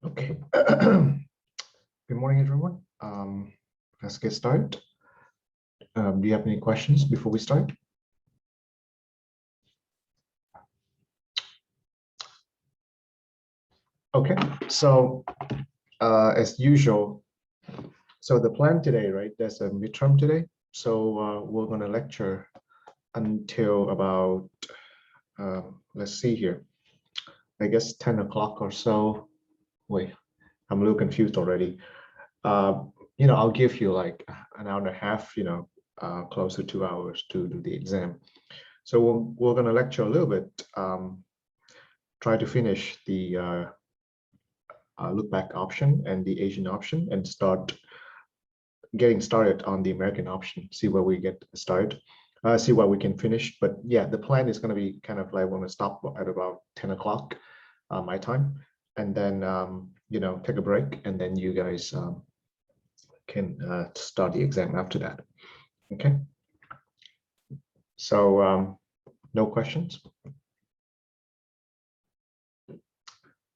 Okay. Good morning, everyone. Let's get started. Do you have any questions before we start? Okay, so as usual, so the plan today, right? There's a midterm today. So we're going to lecture until about, let's see here, I guess 10 o'clock or so. Wait, I'm a little confused already. I'll give you like an hour and a half, close to 2 hours to do the exam. So we're going to lecture a little bit, try to finish the look back option and the Asian option and start getting started on the American option, see where we get started, see what we can finish. But yeah, the plan is going to be kind of like we're going to stop at about 10 o'clock my time, and then, take a break, and then you guys can start the exam after that. Okay. So no questions.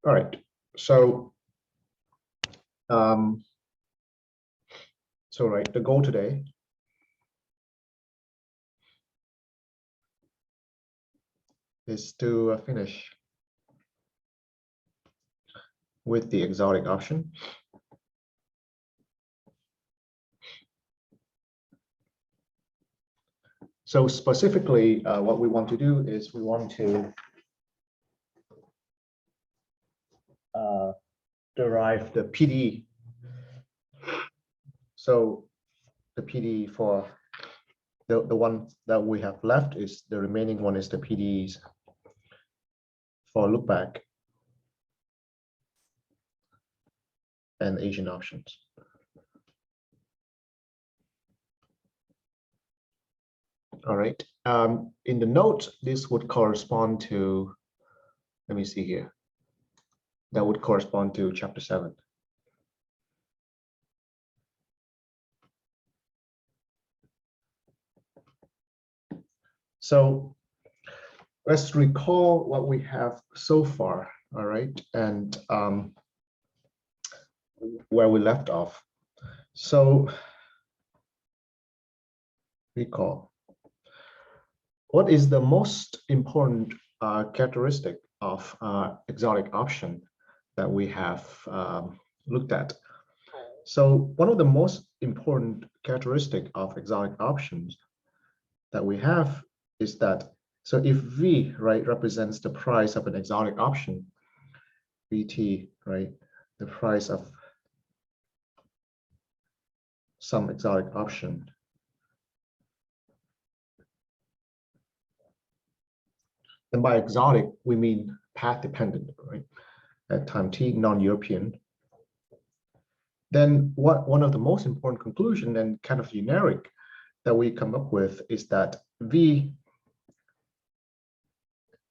All right. So the goal today is to finish with the exotic option. So specifically, what we want to do is we want to derive the PD. So the PD for the one that we have left is the remaining one is the PDs for look back and Asian options. All right. In the note, this would correspond to, let me see here. That would correspond to chapter 7. So let's recall what we have so far, all right, and where we left off. So recall. What is the most important characteristic of exotic option that we have looked at? So one of the most important characteristic of exotic options that we have is that, so if V, right, represents the price of an exotic option, VT, right, the price of some exotic option, and by exotic, we mean path dependent, right? At time t, non-European. Then one of the most important conclusion and kind of generic that we come up with is that V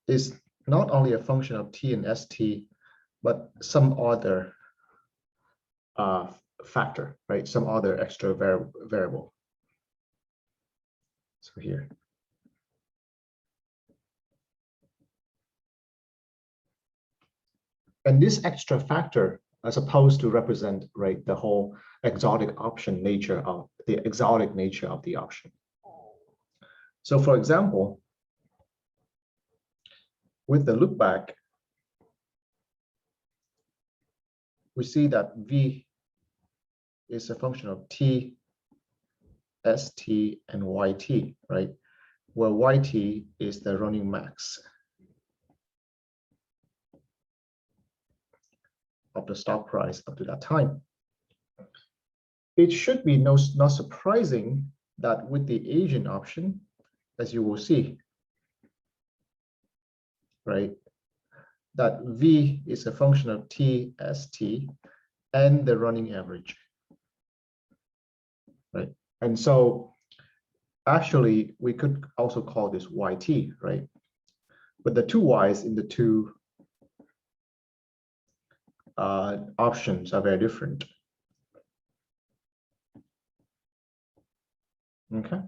is not only a function of T and ST, but some other factor, right? Some other extra variable. So here. And this extra factor is supposed to represent, right, the whole exotic option nature of the exotic nature of the option. So for example, with the look back, we see that V is a function of T, ST, and YT, right? Where YT is the running max of the stock price up to that time. It should be not surprising that with the Asian option, as you will see, right, that V is a function of T, ST, and the running average, right? And so actually, we could also call this YT, right? But the two Y's in the two options are very different. Okay.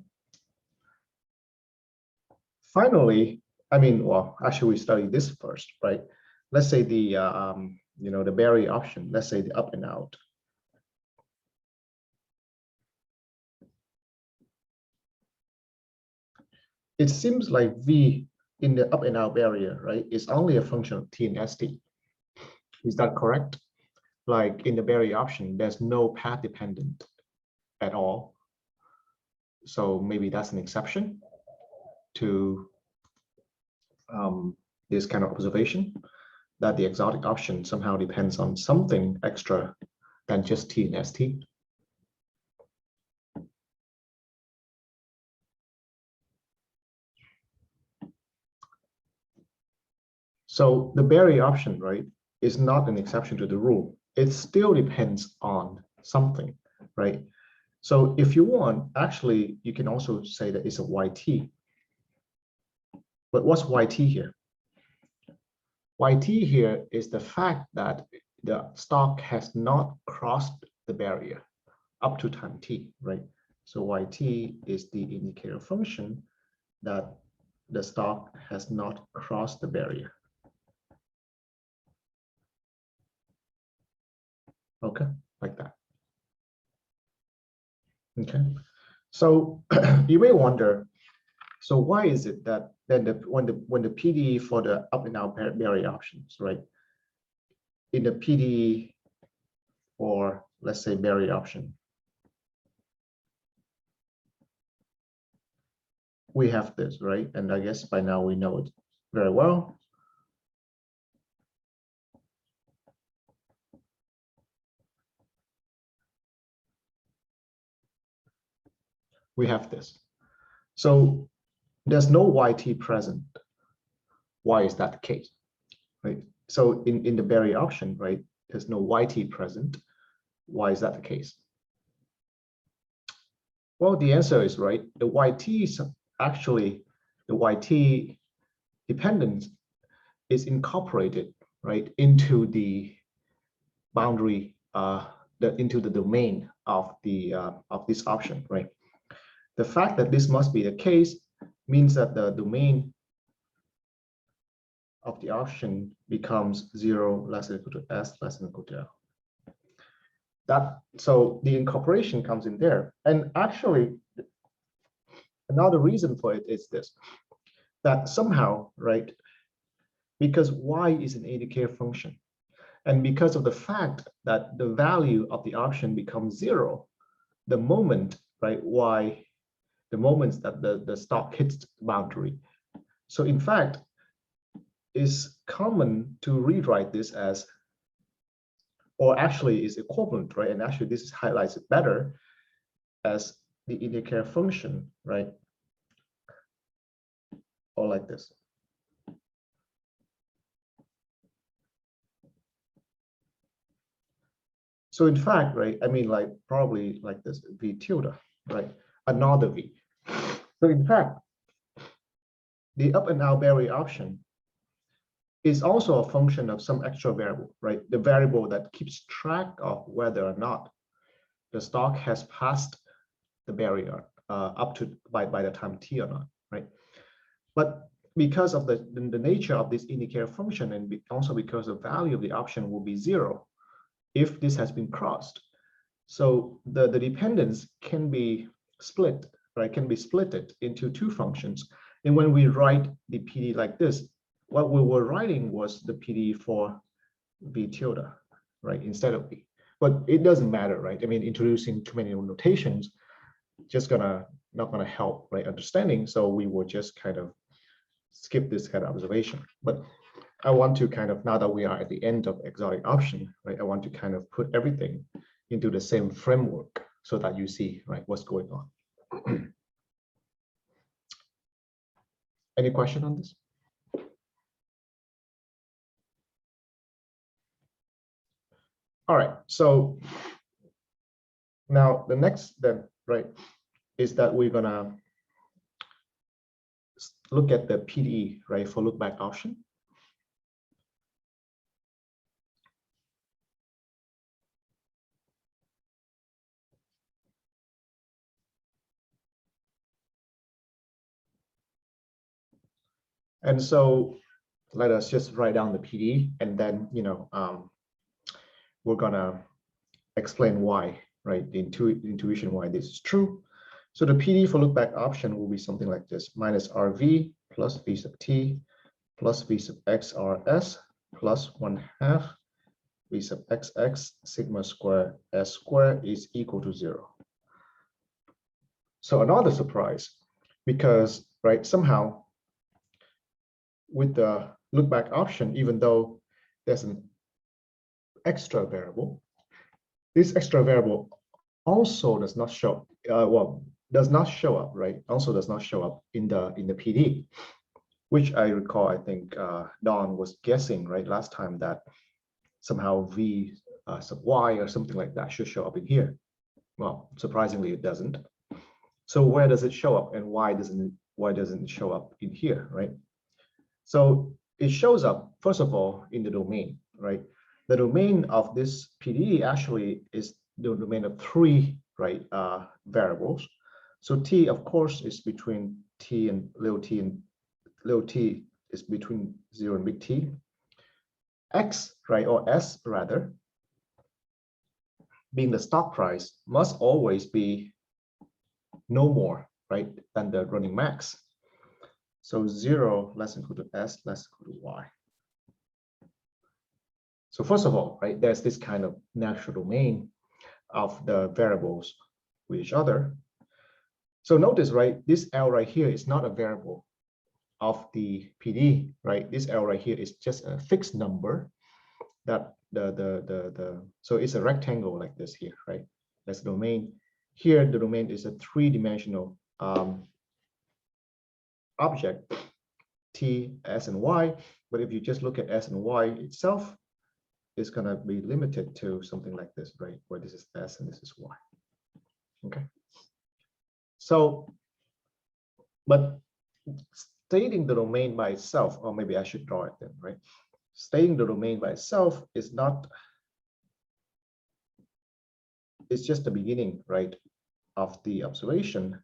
Finally, I mean, well, actually, we study this first, right? Let's say the the Berry option, let's say the up and out. It seems like V in the up and out barrier, right, is only a function of T and ST. Is that correct? Like in the Berry option, there's no path dependent at all. So maybe that's an exception to this kind of observation, that the exotic option somehow depends on something extra than just T and ST. So the Berry option, right, is not an exception to the rule. It still depends on something, right? So if you want, actually, you can also say that it's a YT. But what's YT here? YT here is the fact that the stock has not crossed the barrier up to time t, right? So YT is the indicator function that the stock has not crossed the barrier. Okay, like that. Okay, so you may wonder, so why is it that then when the PDE for the up and out barrier options, right? In the PDE for, let's say, barrier option, we have this, right? And I guess by now we know it very well. We have this. So there's no YT present. Why is that the case? Right? So in the barrier option, right, there's no YT present. Why is that the case? Well, the answer is right. The YT is actually, the YT dependence is incorporated, right, into the boundary, into the domain of this option, right? The fact that this must be the case means that the domain of the option becomes 0 less than equal to S less than equal to L. So the incorporation comes in there. And actually, another reason for it is this, that somehow, right, because Y is an indicator function, and because of the fact that the value of the option becomes 0, the moment, right, Y, the moments that the stock hits the boundary. So in fact, it's common to rewrite this as, or actually is equivalent, right? And actually this highlights it better as the indicator function, right? Or like this. So in fact, right, I mean, like probably like this, V tilde, right? Another V. So in fact, the up and out barrier option is also a function of some extra variable, right? The variable that keeps track of whether or not the stock has passed the barrier up to by the time t or not, right? But because of the nature of this indicator function, and also because the value of the option will be 0 if this has been crossed. So the dependence can be split, right? Can be splitted into two functions. And when we write the PD like this, what we were writing was the PD for V tilde, right, instead of V. But it doesn't matter, right? I mean, introducing too many notations just not gonna help, right, understanding. So we will just kind of skip this kind of observation. But I want to kind of, now that we are at the end of exotic option, right, I want to kind of put everything into the same framework so that you see, right, what's going on. Any question on this? All right, so now the next then, right, is that we're gonna look at the PDE, right, for look back option. And so let us just write down the PDE and then, we're gonna explain why, right? The intuition why this is true. So the PD for look back option will be something like this: minus RV plus V sub T plus V sub X RS plus 1/2 V sub XX sigma square S square is equal to 0. So another surprise, because right, somehow with the look back option, even though there's an extra variable, this extra variable also does not show does not show up, right? Also does not show up in the PD, which I recall, I think Don was guessing, right, last time, that somehow V sub Y or something like that should show up in here. Well, surprisingly, it doesn't. So where does it show up, and why doesn't it show up in here, right? So it shows up, first of all, in the domain, right? The domain of this PD actually is the domain of 3, right, variables. So T, of course, is between T and little t is between 0 and big T. X, right, or S rather, being the stock price, must always be no more, right, than the running max. So 0 less than equal to S less than equal to Y. So first of all, right, there's this kind of natural domain of the variables with each other. So notice, right, this L right here is not a variable of the PD, right? This L right here is just a fixed number that so it's a rectangle like this here, right? That's the domain. Here, the domain is a 3-dimensional object, T, S, and Y. But if you just look at S and Y itself, it's gonna be limited to something like this, right? Where this is S and this is Y. Okay. So, but stating the domain by itself, or maybe I should draw it then, right? Stating the domain by itself is not, it's just the beginning, right, of the observation.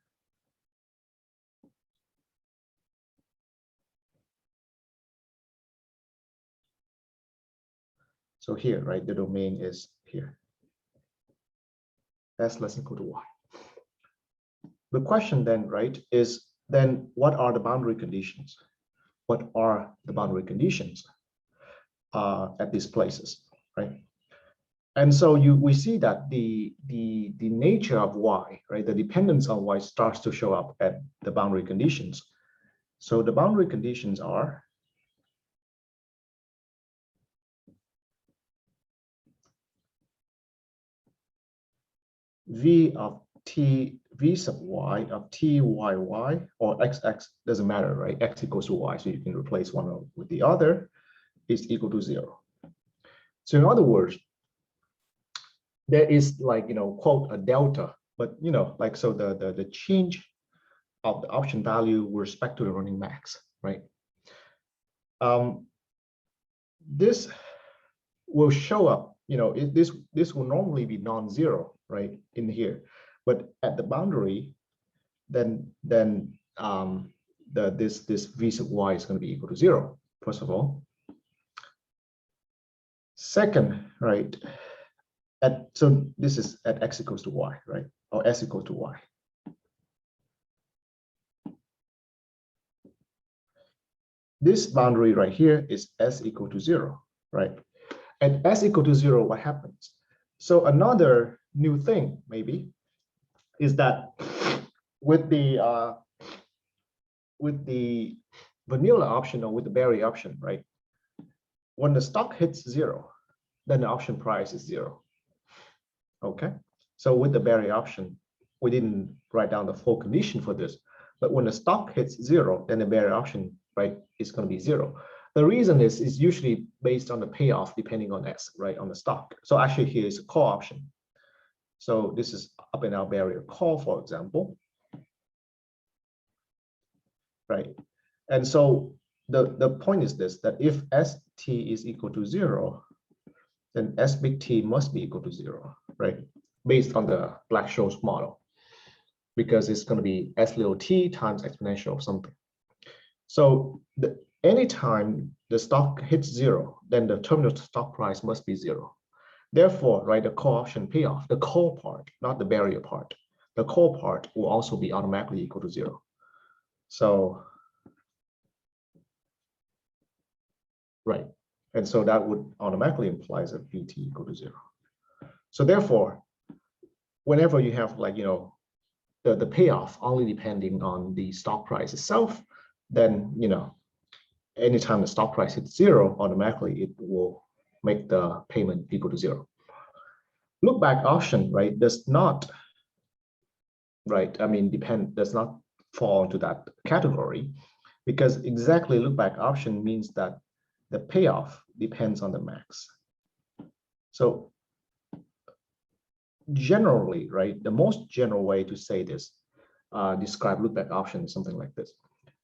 So here, right, the domain is here. S less than equal to Y. The question then, right, is then what are the boundary conditions? What are the boundary conditions at these places, right? And so we see that the nature of Y, right, the dependence on Y starts to show up at the boundary conditions. So the boundary conditions are V of T, V sub Y of T, Y, Y, or X, X, doesn't matter, right? X equals to Y, so you can replace one with the other, is equal to 0. So in other words, there is, like, you know, quote, a delta, but, you know, like, so the change of the option value with respect to the running max, right? This will show up, you know, this will normally be non-zero, right, in here, but at the boundary, then this V sub Y is going to be equal to 0, first of all. Second, right, so this is at X equals to Y, right, or S equals to Y. This boundary right here is S equal to 0, right? At S equal to 0, what happens? So another new thing maybe is that with the vanilla option or with the berry option, right? When the stock hits 0, then the option price is 0. Okay. So with the berry option, we didn't write down the full condition for this, but when the stock hits 0, then the berry option, right, is going to be 0. The reason is usually based on the payoff depending on S, right, on the stock. So actually here is a call option. So this is up and out barrier call, for example, right? And so the point is this, that if ST is equal to 0, then S big T must be equal to 0, right? Based on the Black-Scholes model, because it's going to be S little t times exponential of something. So anytime the stock hits 0, then the terminal stock price must be 0. Therefore, right, the call option payoff, the call part, not the barrier part, the call part will also be automatically equal to 0. So, right, and so that would automatically implies that VT equal to 0. So therefore, whenever you have like, you know, the payoff only depending on the stock price itself, then, you know, anytime the stock price hits 0, automatically it will make the payment equal to 0. Look back option, right, does not, right, I mean, does not fall into that category, because exactly look back option means that the payoff depends on the max. So generally, right, the most general way to say this, describe look back option is something like this,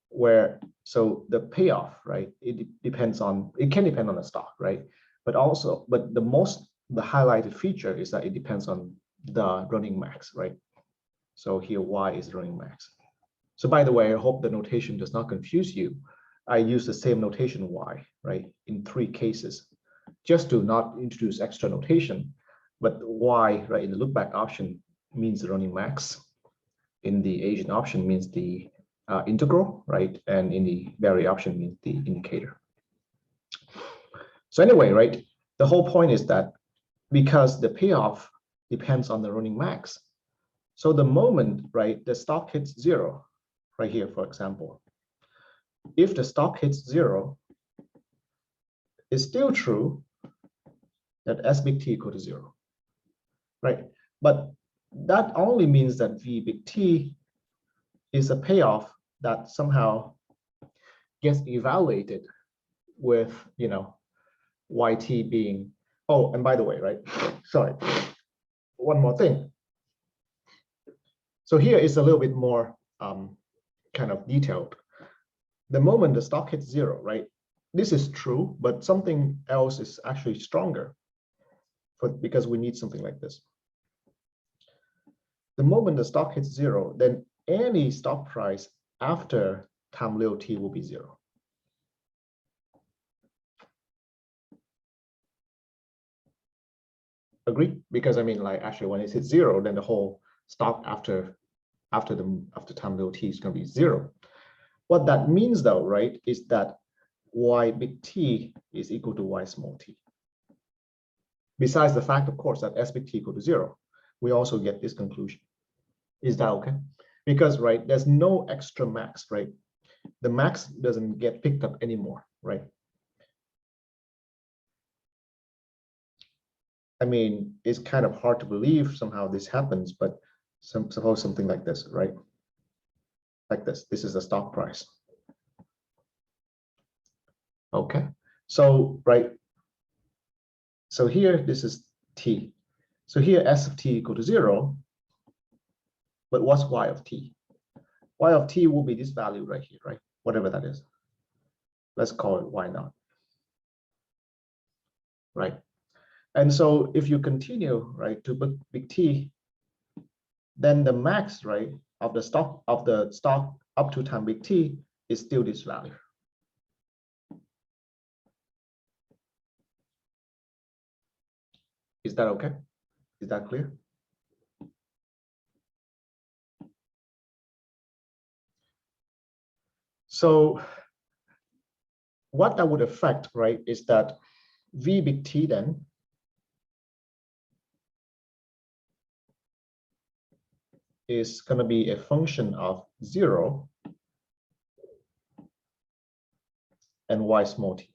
where so the payoff, right, it can depend on the stock, right, but the highlighted feature is that it depends on the running max, right? So here y is running max. So by the way, I hope the notation does not confuse you. I use the same notation y, right, in 3 cases, just to not introduce extra notation. But y, right, in the look back option means the running max. In the Asian option means the integral, right? And in the vary option means the indicator. So anyway, right, the whole point is that because the payoff depends on the running max, so the moment, right, the stock hits 0, right here, for example, if the stock hits 0, it's still true that S big T equal to 0, right? But that only means that V big T is a payoff that somehow gets evaluated with, you know, YT being, oh, and by the way, right, sorry, one more thing. So here is a little bit more kind of detailed. The moment the stock hits 0, right, this is true, but something else is actually stronger because we need something like this. The moment the stock hits 0, then any stock price after time little t will be 0. Agree? Because I mean, like, actually when it hits 0, then the whole stock after time little t is going to be 0. What that means though, right, is that y big T is equal to y small t. Besides the fact, of course, that S big T equal to 0, we also get this conclusion. Is that okay? Because, right, there's no extra max, right? The max doesn't get picked up anymore, right? I mean, it's kind of hard to believe somehow this happens, but suppose something like this, right? Like this. This is the stock price. Okay. So, right. So here, this is T. So here, S of T equal to 0. But what's Y of T? Y of T will be this value right here, right? Whatever that is. Let's call it Y naught. Right? And so if you continue, right, to big T, then the max, right, of the stock up to time big T is still this value. Is that okay? Is that clear? So what that would affect, right, is that V big T then is going to be a function of 0 and Y small t.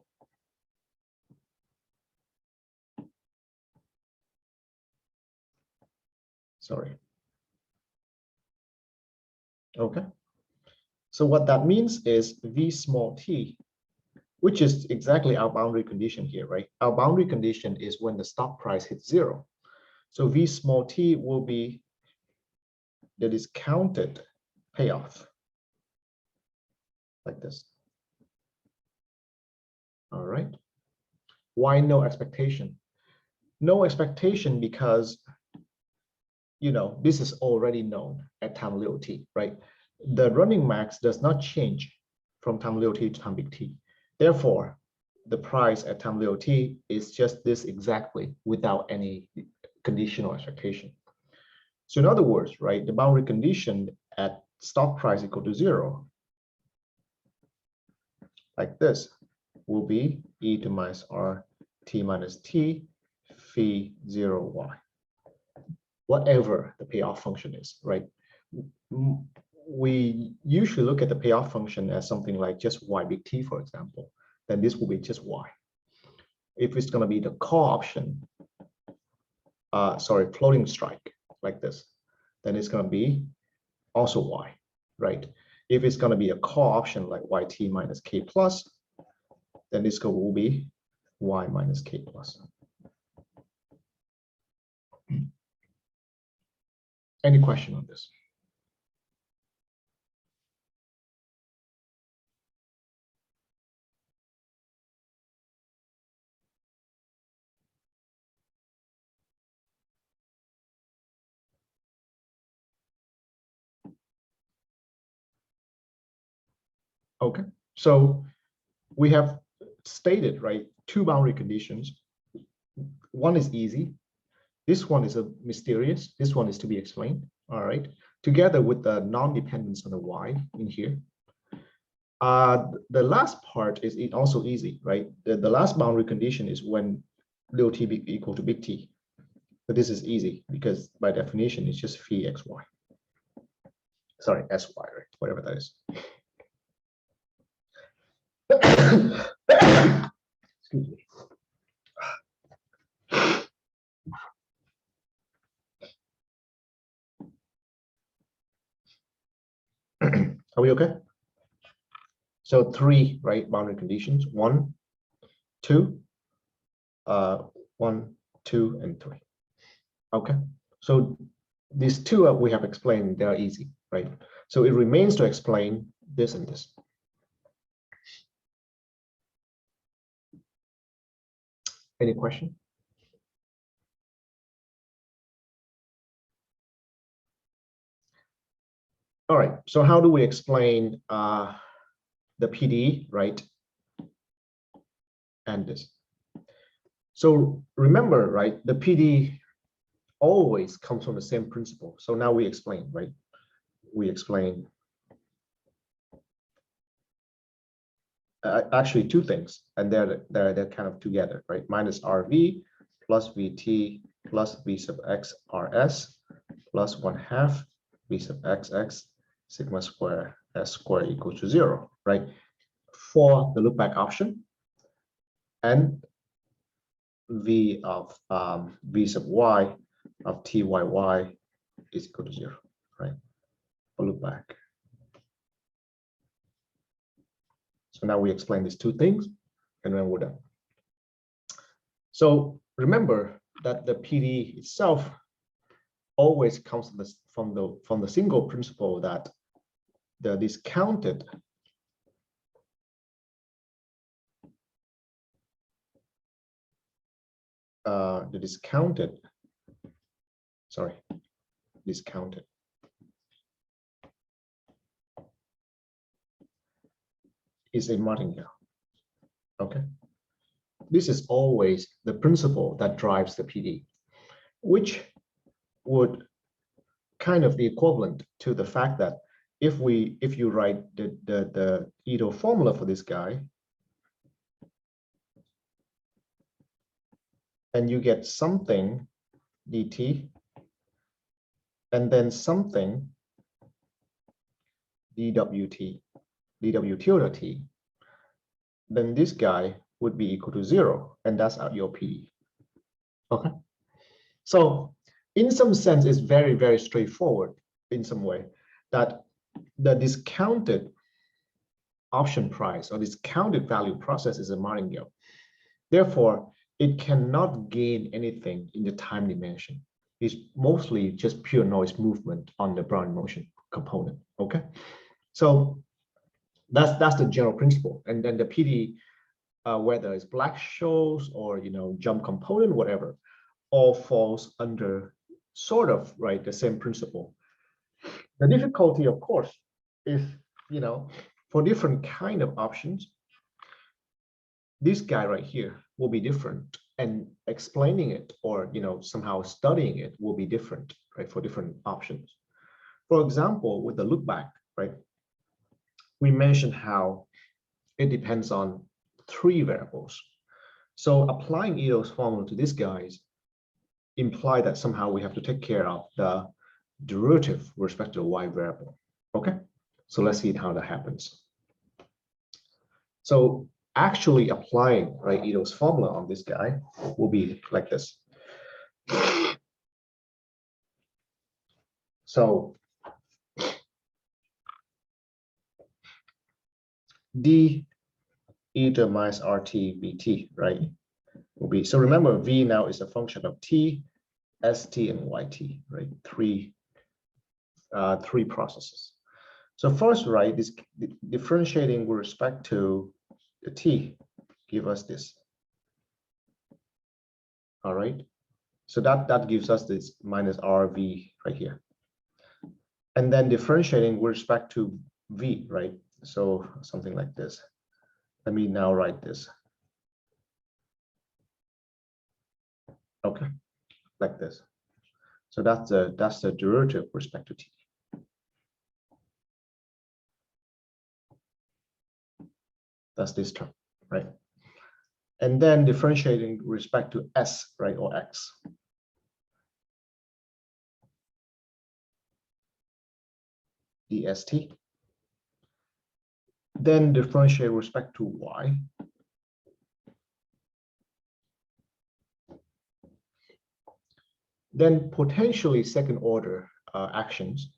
Sorry. Okay. So what that means is V small t, which is exactly our boundary condition here, right? Our boundary condition is when the stock price hits 0. So V small t will be the discounted payoff, like this. All right. Why no expectation? No expectation because, you know, this is already known at time little t, right? The running max does not change from time little t to time big T. Therefore, the price at time little t is just this exactly without any conditional expectation. So in other words, right, the boundary condition at stop price equal to 0, like this, will be e to minus r t minus t phi 0y, whatever the payoff function is, right? We usually look at the payoff function as something like just y big T, for example. Then this will be just y. If it's going to be the call option, floating strike like this, then it's going to be also y, right? If it's going to be a call option like yt minus k plus, then this will be y minus k plus. Any question on this? Okay, so we have stated, right, two boundary conditions. One is easy. This one is a mysterious. This one is to be explained. All right, together with the non-dependence on the y in here. The last part is also easy, right? The last boundary condition is when little t be equal to big T. But this is easy because by definition, it's just phi xy. Sorry, sy, right? Whatever that is. Excuse me. Are we okay? So three, right, boundary conditions: 1, 2, 1, 2, and 3. Okay. So these two we have explained, they are easy, right? So it remains to explain this and this. Any question? All right, so how do we explain the PD, right? And this. So remember, right, the PD always comes from the same principle. So now we explain, right? We explain actually two things, and they're kind of together, right? Minus RV plus VT plus V sub X RS plus 1/2 V sub XX sigma square S square equals to 0, right? For the loopback option, and V of V sub Y of TYY is equal to 0, right? For loopback. So now we explain these two things, and then we're done. So remember that the PD itself always comes from the single principle that the discounted is a martingale. Okay, this is always the principle that drives the PD, which would kind of be equivalent to the fact that if you write the Ito formula for this guy, and you get something dt, and then something dwt tilde t, then this guy would be equal to 0, and that's your PD. Okay, so in some sense, it's very, very straightforward in some way that the discounted option price or discounted value process is a martingale. Therefore, it cannot gain anything in the time dimension. It's mostly just pure noise movement on the Brown motion component. Okay, so that's the general principle. And then the PD, whether it's Black-Scholes or jump component, whatever, all falls under sort of right the same principle. The difficulty, of course, is for different kind of options, this guy right here will be different, and explaining it or somehow studying it will be different, right, for different options. For example, with the look back, right, we mentioned how it depends on 3 variables. So applying Ito's formula to these guys imply that somehow we have to take care of the derivative with respect to the y variable. Okay, so let's see how that happens. So actually applying, right, Ito's formula on this guy will be like this. So d eta minus rt bt, right, will be, so remember v now is a function of t, st, and yt, right, three processes. So first, right, this differentiating with respect to the t give us this. All right, so that gives us this minus rv right here. And then differentiating with respect to v, right? So something like this. Let me now write this. Okay, like this. So that's the derivative with respect to t. That's this term, right? And then differentiating with respect to s, right, or x. dst. Then differentiate with respect to y. Then potentially second order actions.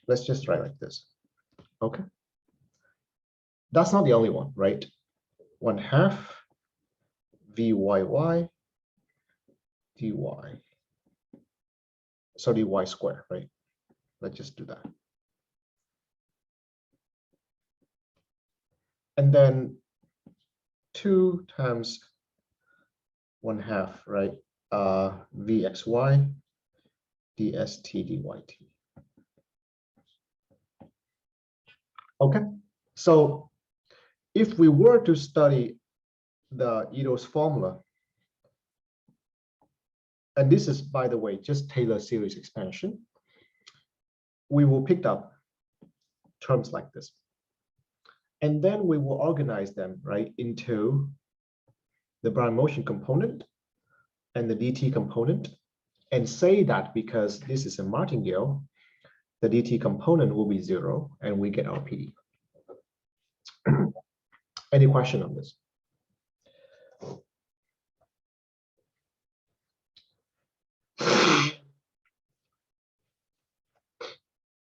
Let's just write like this. Okay. That's not the only one, right? 1/2 vyy dy. So dy squared, right? Let's just do that. And then 2 times 1/2, right? Vxy dst dyt. Okay, so if we were to study the Ito's formula, and this is, by the way, just Taylor series expansion, we will pick up terms like this. And then we will organize them, right, into the Brownian motion component and the dt component, and say that because this is a martingale, the dt component will be 0, and we get our PD. Any question on this?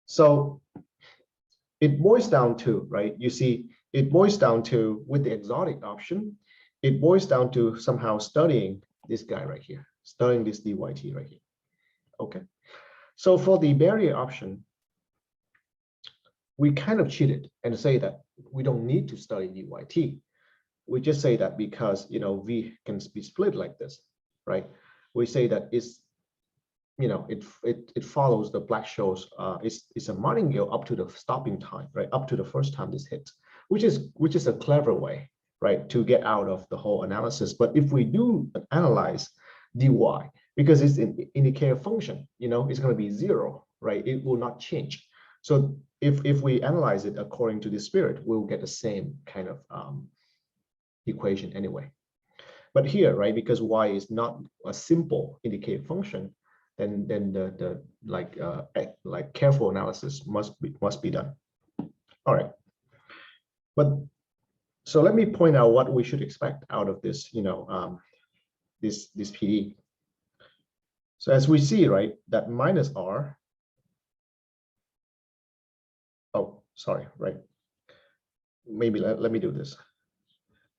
So it boils down to, right, you see, it boils down to, with the exotic option, it boils down to somehow studying this guy right here, studying this dyt right here. Okay, so for the barrier option, we kind of cheated and say that we don't need to study dyt. We just say that because, v can be split like this, right? We say that it's, it follows the Black-Scholes, it's a martingale up to the stopping time, right? Up to the first time this hits, which is a clever way, right, to get out of the whole analysis. But if we do analyze dy, because it's an indicator function, it's going to be 0, right? It will not change. So if we analyze it according to the spirit, we'll get the same kind of equation anyway. But here, right, because y is not a simple indicator function, then the careful analysis must be done. All right. But so let me point out what we should expect out of this, this PD. So as we see, right, that minus r. Oh, sorry, right. Maybe let me do this.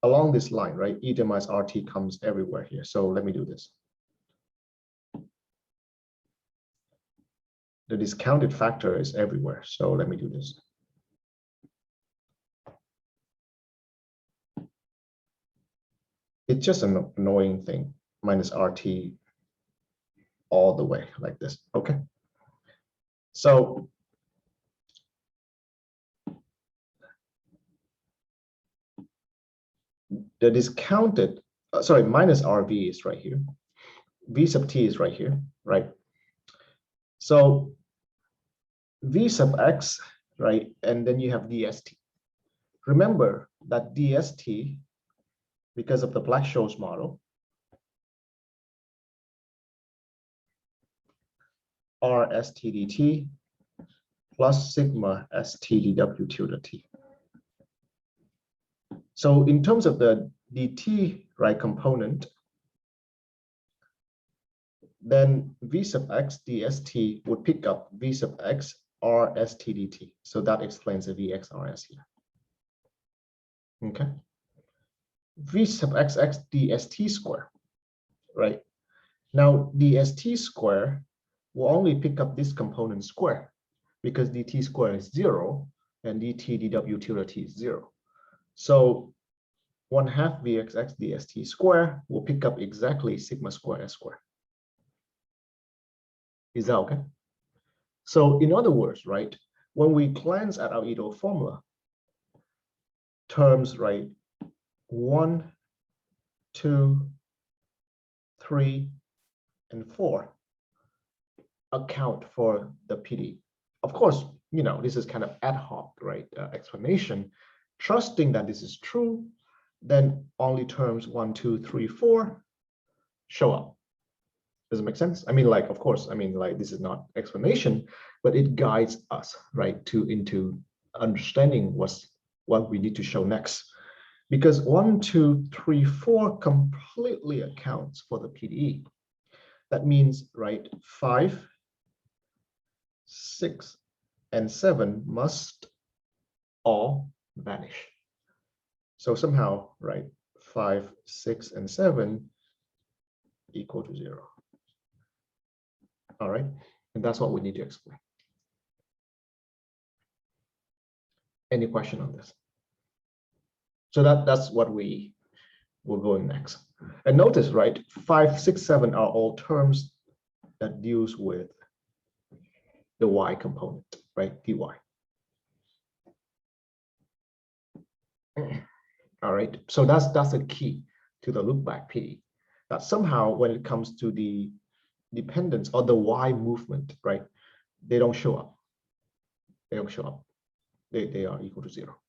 Along this line, right, eta minus rt comes everywhere here. So let me do this. The discounted factor is everywhere. So let me do this. It's just an annoying thing, minus rt all the way like this. Okay. So the discounted, sorry, minus RV is right here. V sub t is right here, right? So V sub x, right? And then you have dst. Remember that dst, because of the Black-Scholes model, r st dt plus sigma st dw tilde t. So in terms of the dt, right, component, then v sub x dst would pick up v sub x r st dt. So that explains the vxrs here. Okay. V sub xx dst square, right? Now dst square will only pick up this component square because dt square is 0 and dt dw tilde t is 0. So 1/2 vxx dst square will pick up exactly sigma square s square. Is that okay? So in other words, right, when we glance at our Ito formula, terms, right, 1, 2, 3, and 4 account for the PD. Of course, you know, this is kind of ad hoc, right, explanation. Trusting that this is true, then only terms 1, 2, 3, 4 show up. Does it make sense? I mean, like, of course, I mean, like, this is not explanation, but it guides us, right, into understanding what we need to show next. Because 1, 2, 3, 4 completely accounts for the PDE. That means, right, 5, 6, and 7 must all vanish. So somehow, right, 5, 6, and 7 equal to 0. All right, and that's what we need to explain. Any question on this? So that's what we will go in next. And notice, right, 5, 6, 7 are all terms that deals with the y component, right, dy. All right, so that's the key to the look back PD. That somehow when it comes to the dependence or the y movement, right, they don't show up. They don't show up. They are equal to 0.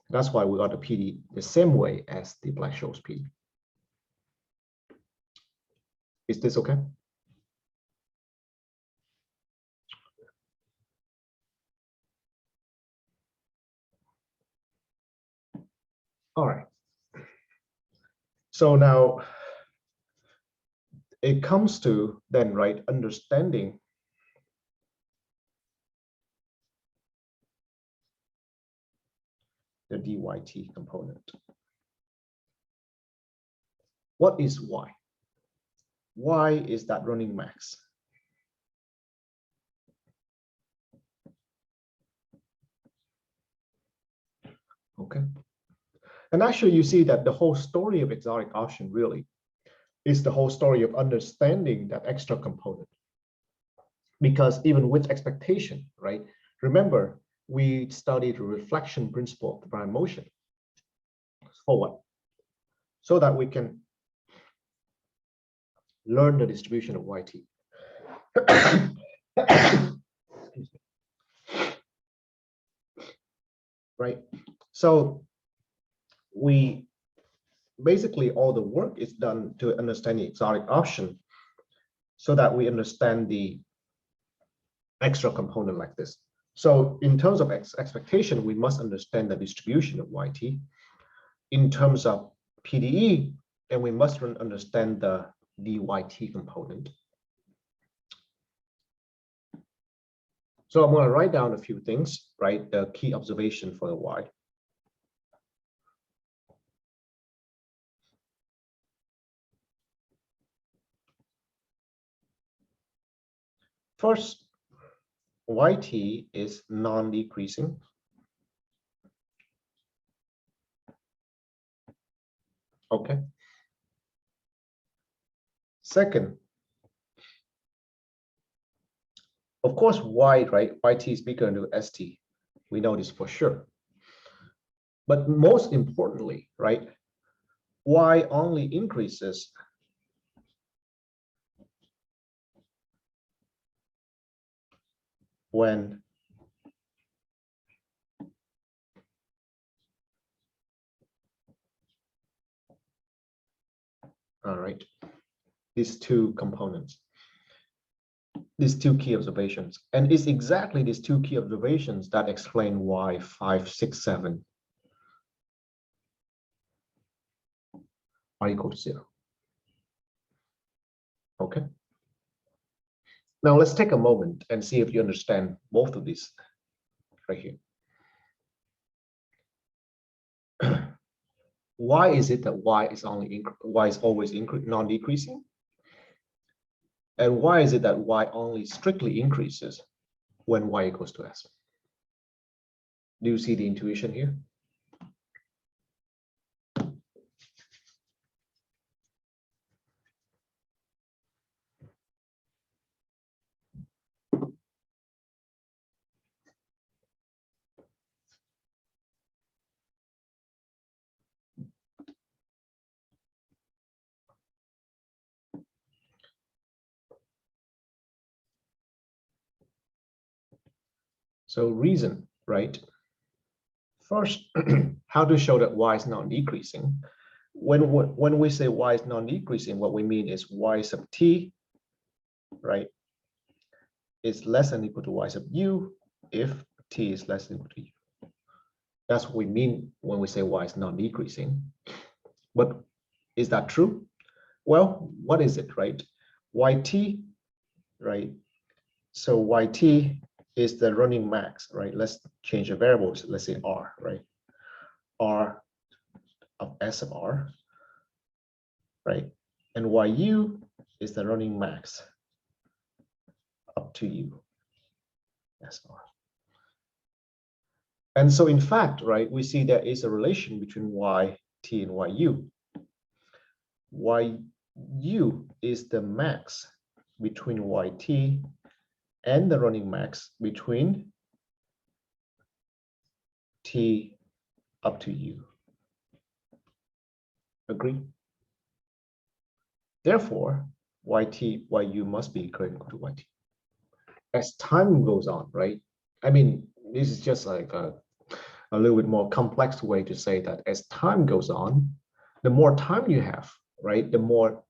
That's why we got the PD the same way as the Black-Scholes PD. Is this okay? All right. So now it comes to then, right, understanding the dyt component. What is y? Y is that running max. Okay. And actually, you see that the whole story of exotic option really is the whole story of understanding that extra component. Because even with expectation, right? Remember, we studied the reflection principle of the prime motion. For what? So that we can learn the distribution of yt. Right? So we basically all the work is done to understand the exotic option so that we understand the extra component like this. So in terms of expectation, we must understand the distribution of yt. In terms of PDE, and we must understand the dyt component. So I'm going to write down a few things, right? The key observation for the y. First, yt is non-decreasing. Okay. Second, Of course, y, right? Yt is bigger than st. We know this for sure. But most importantly, right? Y only increases when all right, these two components, these two key observations. And it's exactly these two key observations that explain why 5, 6, 7 are equal to 0. Okay. Now let's take a moment and see if you understand both of these right here. Why is it that y is always non-decreasing? And why is it that y only strictly increases when y equals to s? Do you see the intuition here? So reason, right? First, how to show that y is non-decreasing? When we say y is non-decreasing, what we mean is y sub t, right, is less than or equal to y sub u if t is less than or equal to u. That's what we mean when we say y is non-decreasing. But is that true? Well, what is it, right? Yt, right? So yt is the running max, right? Let's change the variables. Let's say r, right? R of s of r, right? And yu is the running max up to u, s of r. And so in fact, right, we see there is a relation between yt and yu. Yu is the max between yt and the running max between t up to u. Agree? Therefore, yu must be equal to yt. As time goes on, right? I mean, this is just like a little bit more complex way to say that as time goes on, the more time you have, right, the more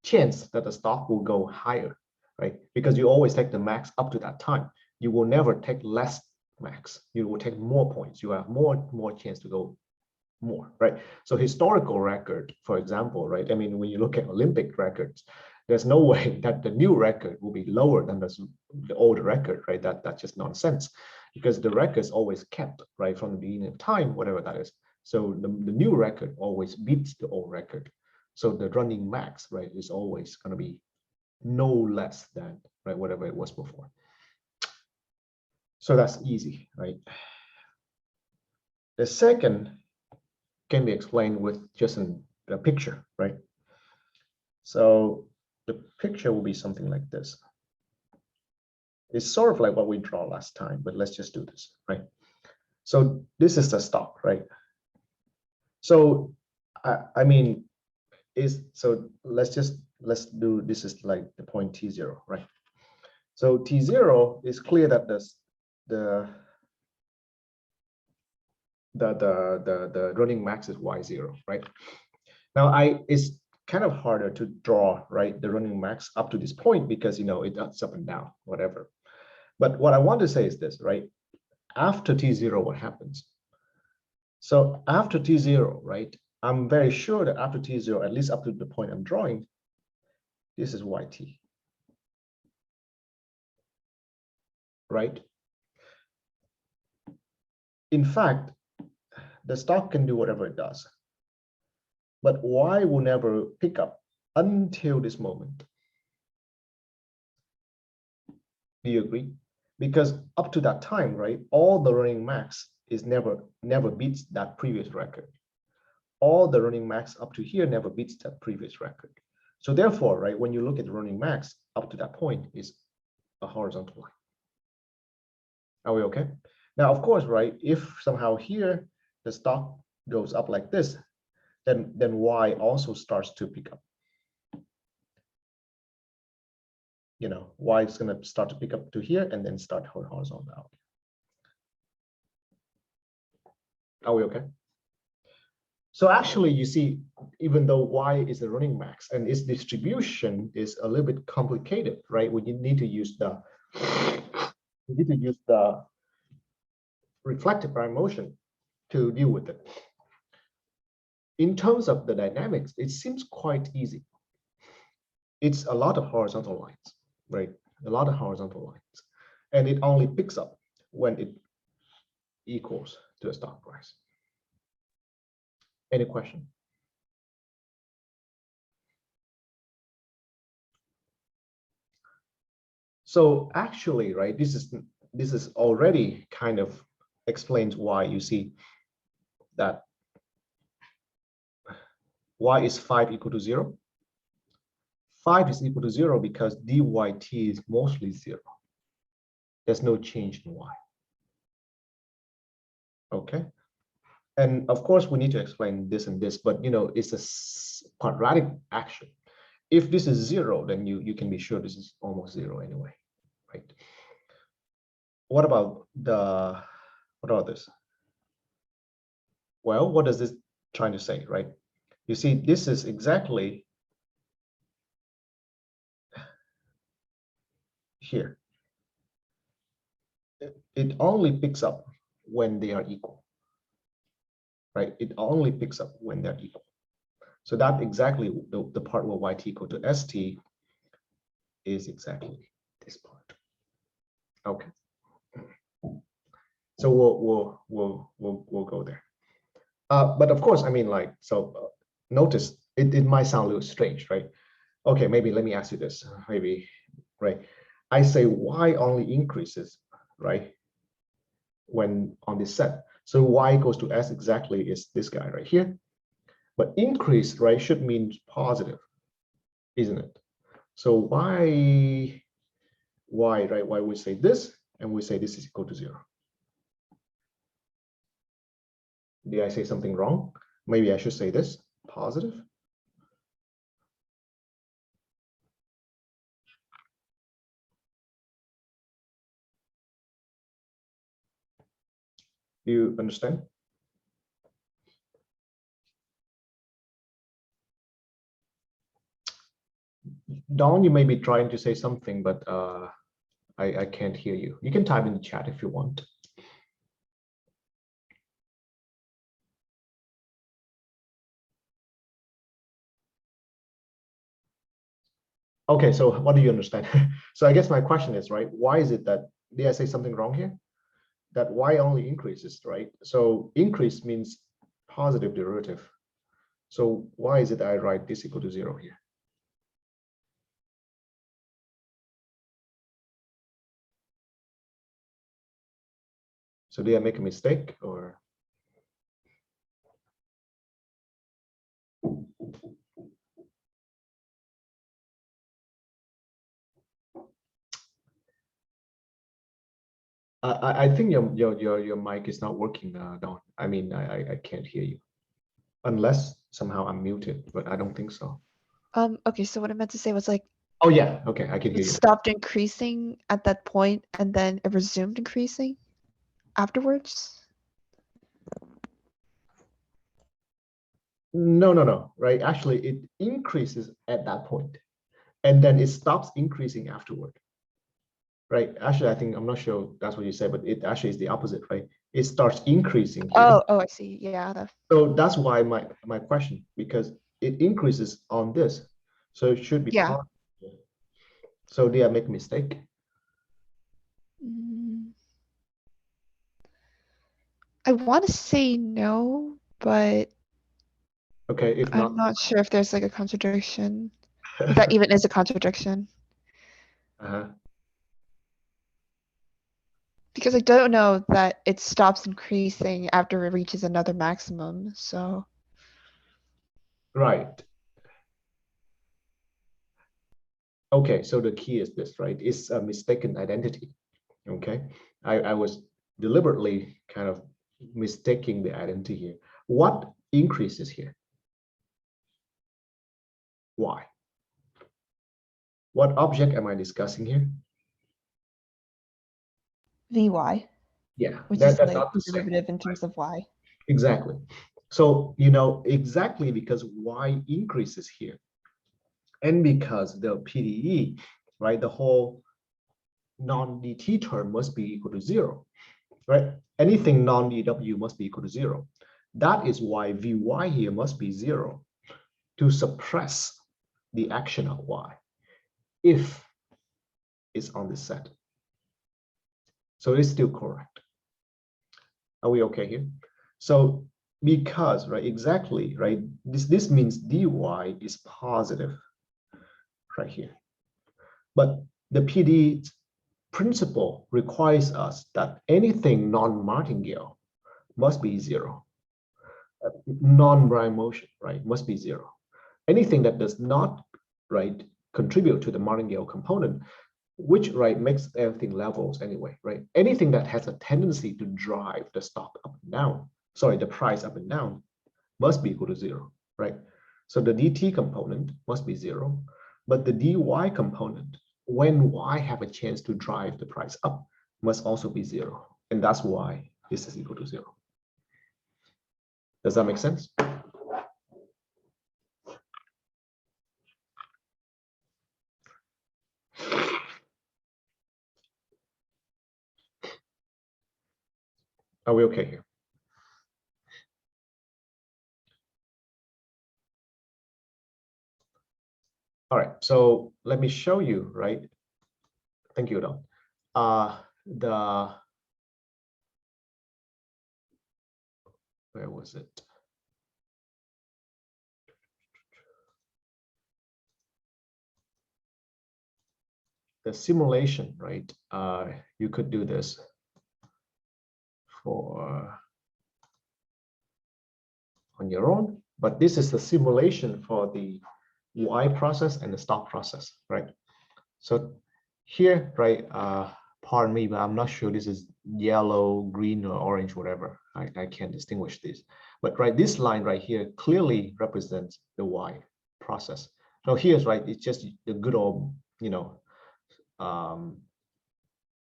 chance that the stock will go higher, right? Because you always take the max up to that time. You will never take less max. You will take more points. You have more chance to go more, right? So historical record, for example, right? I mean, when you look at Olympic records, there's no way that the new record will be lower than the old record, right? That's just nonsense, because the record is always kept, right, from the beginning of time, whatever that is. So the new record always beats the old record. So the running max, right, is always going to be no less than, right, whatever it was before. So that's easy, right? The second can be explained with just a picture, right? So the picture will be something like this. It's sort of like what we draw last time, but let's just do this, right? So this is the stock, right? So I mean, let's do this is like the point t0, right? So t0 is clear that the running max is y0, right? Now it's kind of harder to draw, right, the running max up to this point because it's up and down, whatever. But what I want to say is this, right? After t0, what happens? So after t0, right, I'm very sure that after t0, at least up to the point I'm drawing, this is yt, right? In fact, the stock can do whatever it does, but y will never pick up until this moment. Do you agree? Because up to that time, right, all the running max is never beats that previous record. All the running max up to here never beats that previous record. So therefore, right, when you look at the running max up to that point is a horizontal line. Are we okay? Now, of course, right, if somehow here the stock goes up like this, then Y also starts to pick up. You know, Y is going to start to pick up to here and then start horizontal out. Are we okay? So actually, you see, even though Y is the running max and its distribution is a little bit complicated, right? We need to use the reflective prime motion to deal with it. In terms of the dynamics, it seems quite easy. It's a lot of horizontal lines, right? A lot of horizontal lines. And it only picks up when it equals to a stock price. Any question? So actually, right, this is already kind of explains why you see that Y is 5 equal to 0. 5 is equal to 0 because dyt is mostly 0. There's no change in Y. Okay. And of course, we need to explain this and this, but you know, it's a quadratic action. If this is 0, then you can be sure this is almost 0 anyway, right? What about this? Well, what is this trying to say, right? You see, this is exactly here. It only picks up when they are equal, right? It only picks up when they're equal. So that exactly the part where yt equal to st is exactly this part. Okay. So we'll go there. But of course, I mean, like, so notice it might sound a little strange, right? Okay, maybe let me ask you this, maybe, right? I say Y only increases, right? When on this set. So Y goes to S exactly is this guy right here. But increase, right, should mean positive, isn't it? So why, right? Why we say this and we say this is equal to 0? Did I say something wrong? Maybe I should say this, positive. Do you understand? Don, you may be trying to say something, but I can't hear you. You can type in the chat if you want. Okay, so what do you understand? So I guess my question is, right, why is it that, did I say something wrong here? That Y only increases, right? So increase means positive derivative. So why is it I write this equal to 0 here? So did I make a mistake or? I think your mic is not working, Don. I mean, I can't hear you unless somehow I'm muted, but I don't think so. Okay, so what I meant to say was like, oh yeah, okay, I can hear it you. stopped increasing at that point and then it resumed increasing afterwards. No, right? Actually, it increases at that point, and then it stops increasing afterward. Right? Actually, I think I'm not sure that's what you said, but it actually is the opposite, right? It starts increasing here. Oh, I see. Yeah. So that's why my question, because it increases on this, so it should be positive. So did I make a mistake? I want to say no, but Okay, if not, I'm not sure if there's like a contradiction. If that even is a contradiction. Because I don't know that it stops increasing after it reaches another maximum, so. Right. Okay, so the key is this, right? It's a mistaken identity. Okay. I was deliberately kind of mistaking the identity here. What increases here? Why? What object am I discussing here? Vy, Yeah, which that, is that's like not the the same. derivative in terms of y. Exactly. So, you know, exactly because y increases here, and because the PDE, right, the whole non-dt term must be equal to 0, right? Anything non-dw must be equal to 0. That is why Vy here must be 0 to suppress the action of y if it's on this set. So it's still correct. Are we okay here? So because, right, exactly, right, this means dy is positive right here. But the PD principle requires us that anything non-martingale must be 0. Non-Brownian motion, right, must be 0. Anything that does not, right, contribute to the martingale component, which, right, makes everything levels anyway, right? Anything that has a tendency to drive the stock up and down, sorry, the price up and down, must be equal to 0, right? So the dt component must be 0, but the dy component, when y have a chance to drive the price up, must also be 0. And that's why this is equal to 0. Does that make sense? Are we okay here? All right, so let me show you, right? Thank you, Don. Where was it? The simulation, right? You could do this for on your own, but this is the simulation for the Y process and the stock process, right? So here, right, pardon me, but I'm not sure this is yellow, green, or orange, whatever. I can't distinguish these. But right, this line right here clearly represents the Y process. So here's, right, it's just the good old, you know,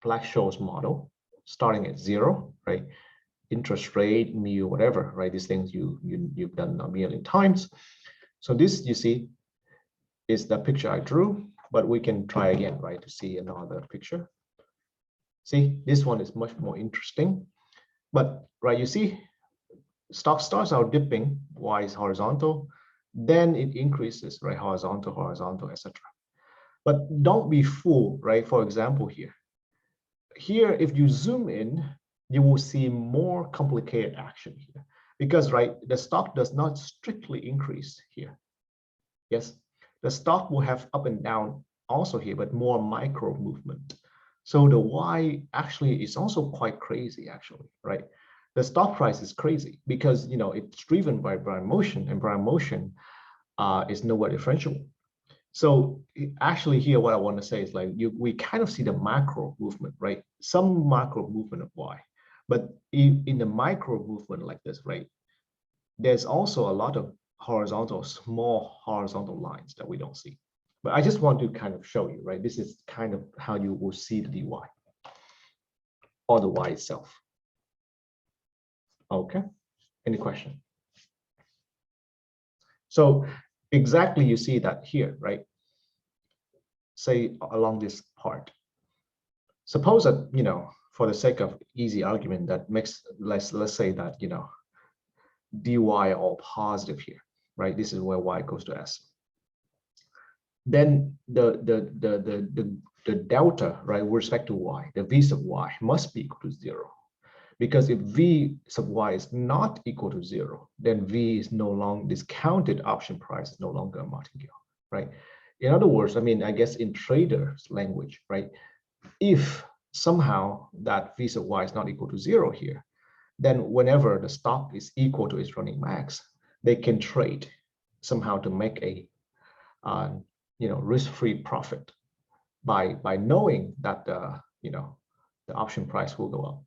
Black-Scholes model, starting at 0, right? Interest rate, mu, whatever, right? These things you've done a million times. So this, you see, is the picture I drew, but we can try again, right, to see another picture. See, this one is much more interesting. But, right, you see, stock starts out dipping, Y is horizontal, then it increases, right, horizontal, horizontal, etc. But don't be fooled, right? For example, here, if you zoom in, you will see more complicated action here because, right, the stock does not strictly increase here. Yes, the stock will have up and down also here, but more micro movement. So the Y actually is also quite crazy, actually, right? The stock price is crazy because, you know, it's driven by Brownian motion, and Brownian motion is nowhere differentiable. So actually here, what I want to say is like we kind of see the macro movement, right? Some macro movement of Y, but in the micro movement like this, right? There's also a lot of horizontal, small horizontal lines that we don't see. But I just want to kind of show you, right? This is kind of how you will see the dy or the Y itself. Okay, any question? So exactly you see that here, right? Say along this part. Suppose that, you know, for the sake of easy argument, that makes, let's say that, you know, dy all positive here, right? This is where y goes to s. Then the delta, right, with respect to y, the v sub y must be equal to 0. Because if v sub y is not equal to 0, then v is no longer, discounted option price is no longer a martingale, right? In other words, I mean, I guess in traders' language, right? If somehow that v sub y is not equal to 0 here, then whenever the stock is equal to its running max, they can trade somehow to make a you know, risk-free profit by knowing that you know, the option price will go up.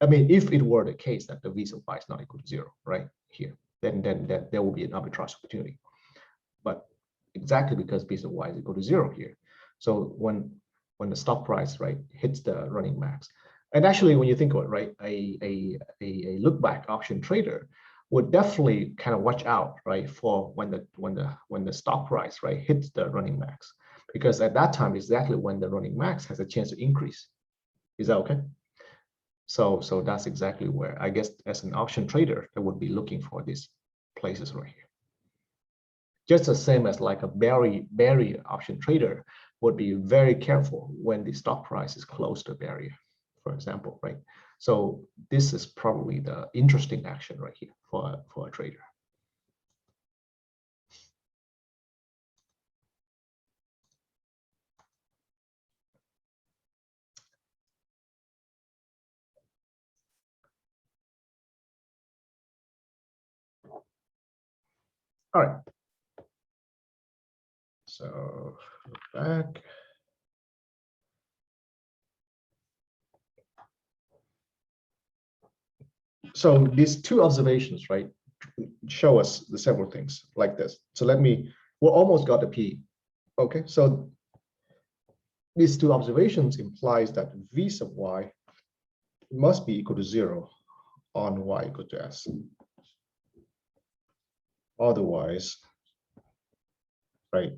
I mean, if it were the case that the V sub y is not equal to 0, right here, then there will be an arbitrage opportunity. But exactly because V sub y is equal to 0 here, so when the stock price, right, hits the running max, and actually when you think about it, right, a look back option trader would definitely kind of watch out, right, for when the stock price, right, hits the running max, because at that time exactly when the running max has a chance to increase. Is that okay? So that's exactly where I guess as an option trader, I would be looking for these places right here. Just the same as like a barrier option trader would be very careful when the stock price is close to barrier, for example, right? So this is probably the interesting action right here for a trader. All right. So back. So these two observations, right, show us the several things like this. So we almost got the P. Okay, so these two observations implies that V sub y must be equal to 0 on y equal to s. Otherwise, right,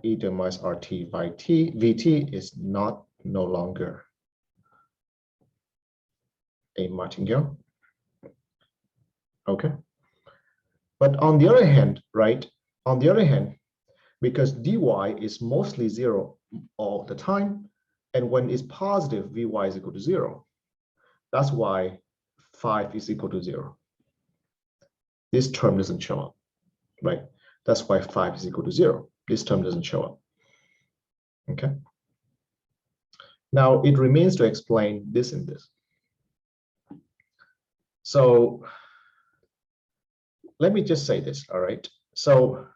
e to the minus rt by vt is no longer a martingale. Okay. But on the other hand, right, because dy is mostly 0 all the time, and when it's positive, vy is equal to 0. That's why 5 is equal to 0. This term doesn't show up, right? That's why 5 is equal to 0. This term doesn't show up. Okay. Now it remains to explain this and this. So let me just say this, all right? So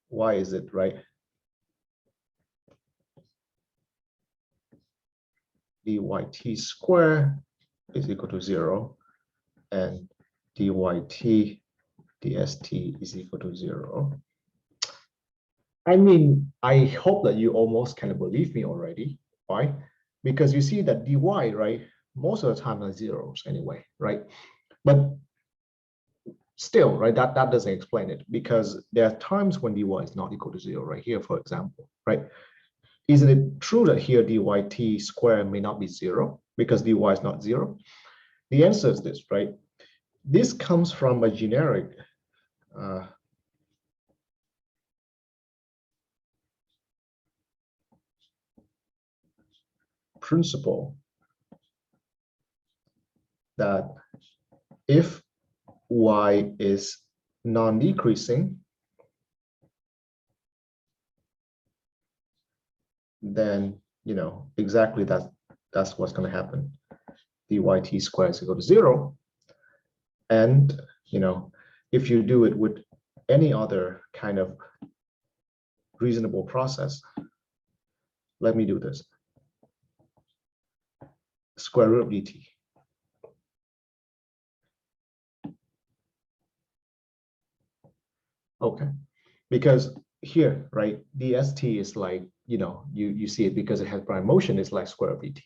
why is it, right? dyt square is equal to 0 and dyt dst is equal to 0. I mean, I hope that you almost kind of believe me already. Why? Because you see that dy, right, most of the time are zeros anyway, right? But still, right, that doesn't explain it, because there are times when dy is not equal to 0, right here, for example, right? Isn't it true that here dyt square may not be 0 because dy is not 0? The answer is this, right? This comes from a generic principle that if y is non-decreasing, then exactly that's what's going to happen. dyt squared is equal to 0, and if you do it with any other kind of reasonable process, let me do this. Square root of dt. Okay, because here, right, dst is like, you see it because it has prime motion, it's like square root of dt.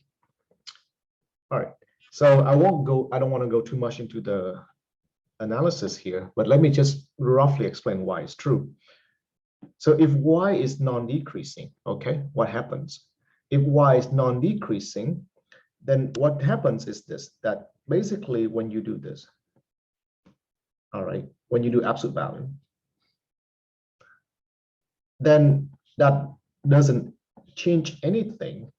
All right, so I don't want to go too much into the analysis here, but let me just roughly explain why it's true. So if y is non-decreasing, okay, what happens? If y is non-decreasing, then what happens is this, that basically when you do this, all right, when you do absolute value, then that doesn't change anything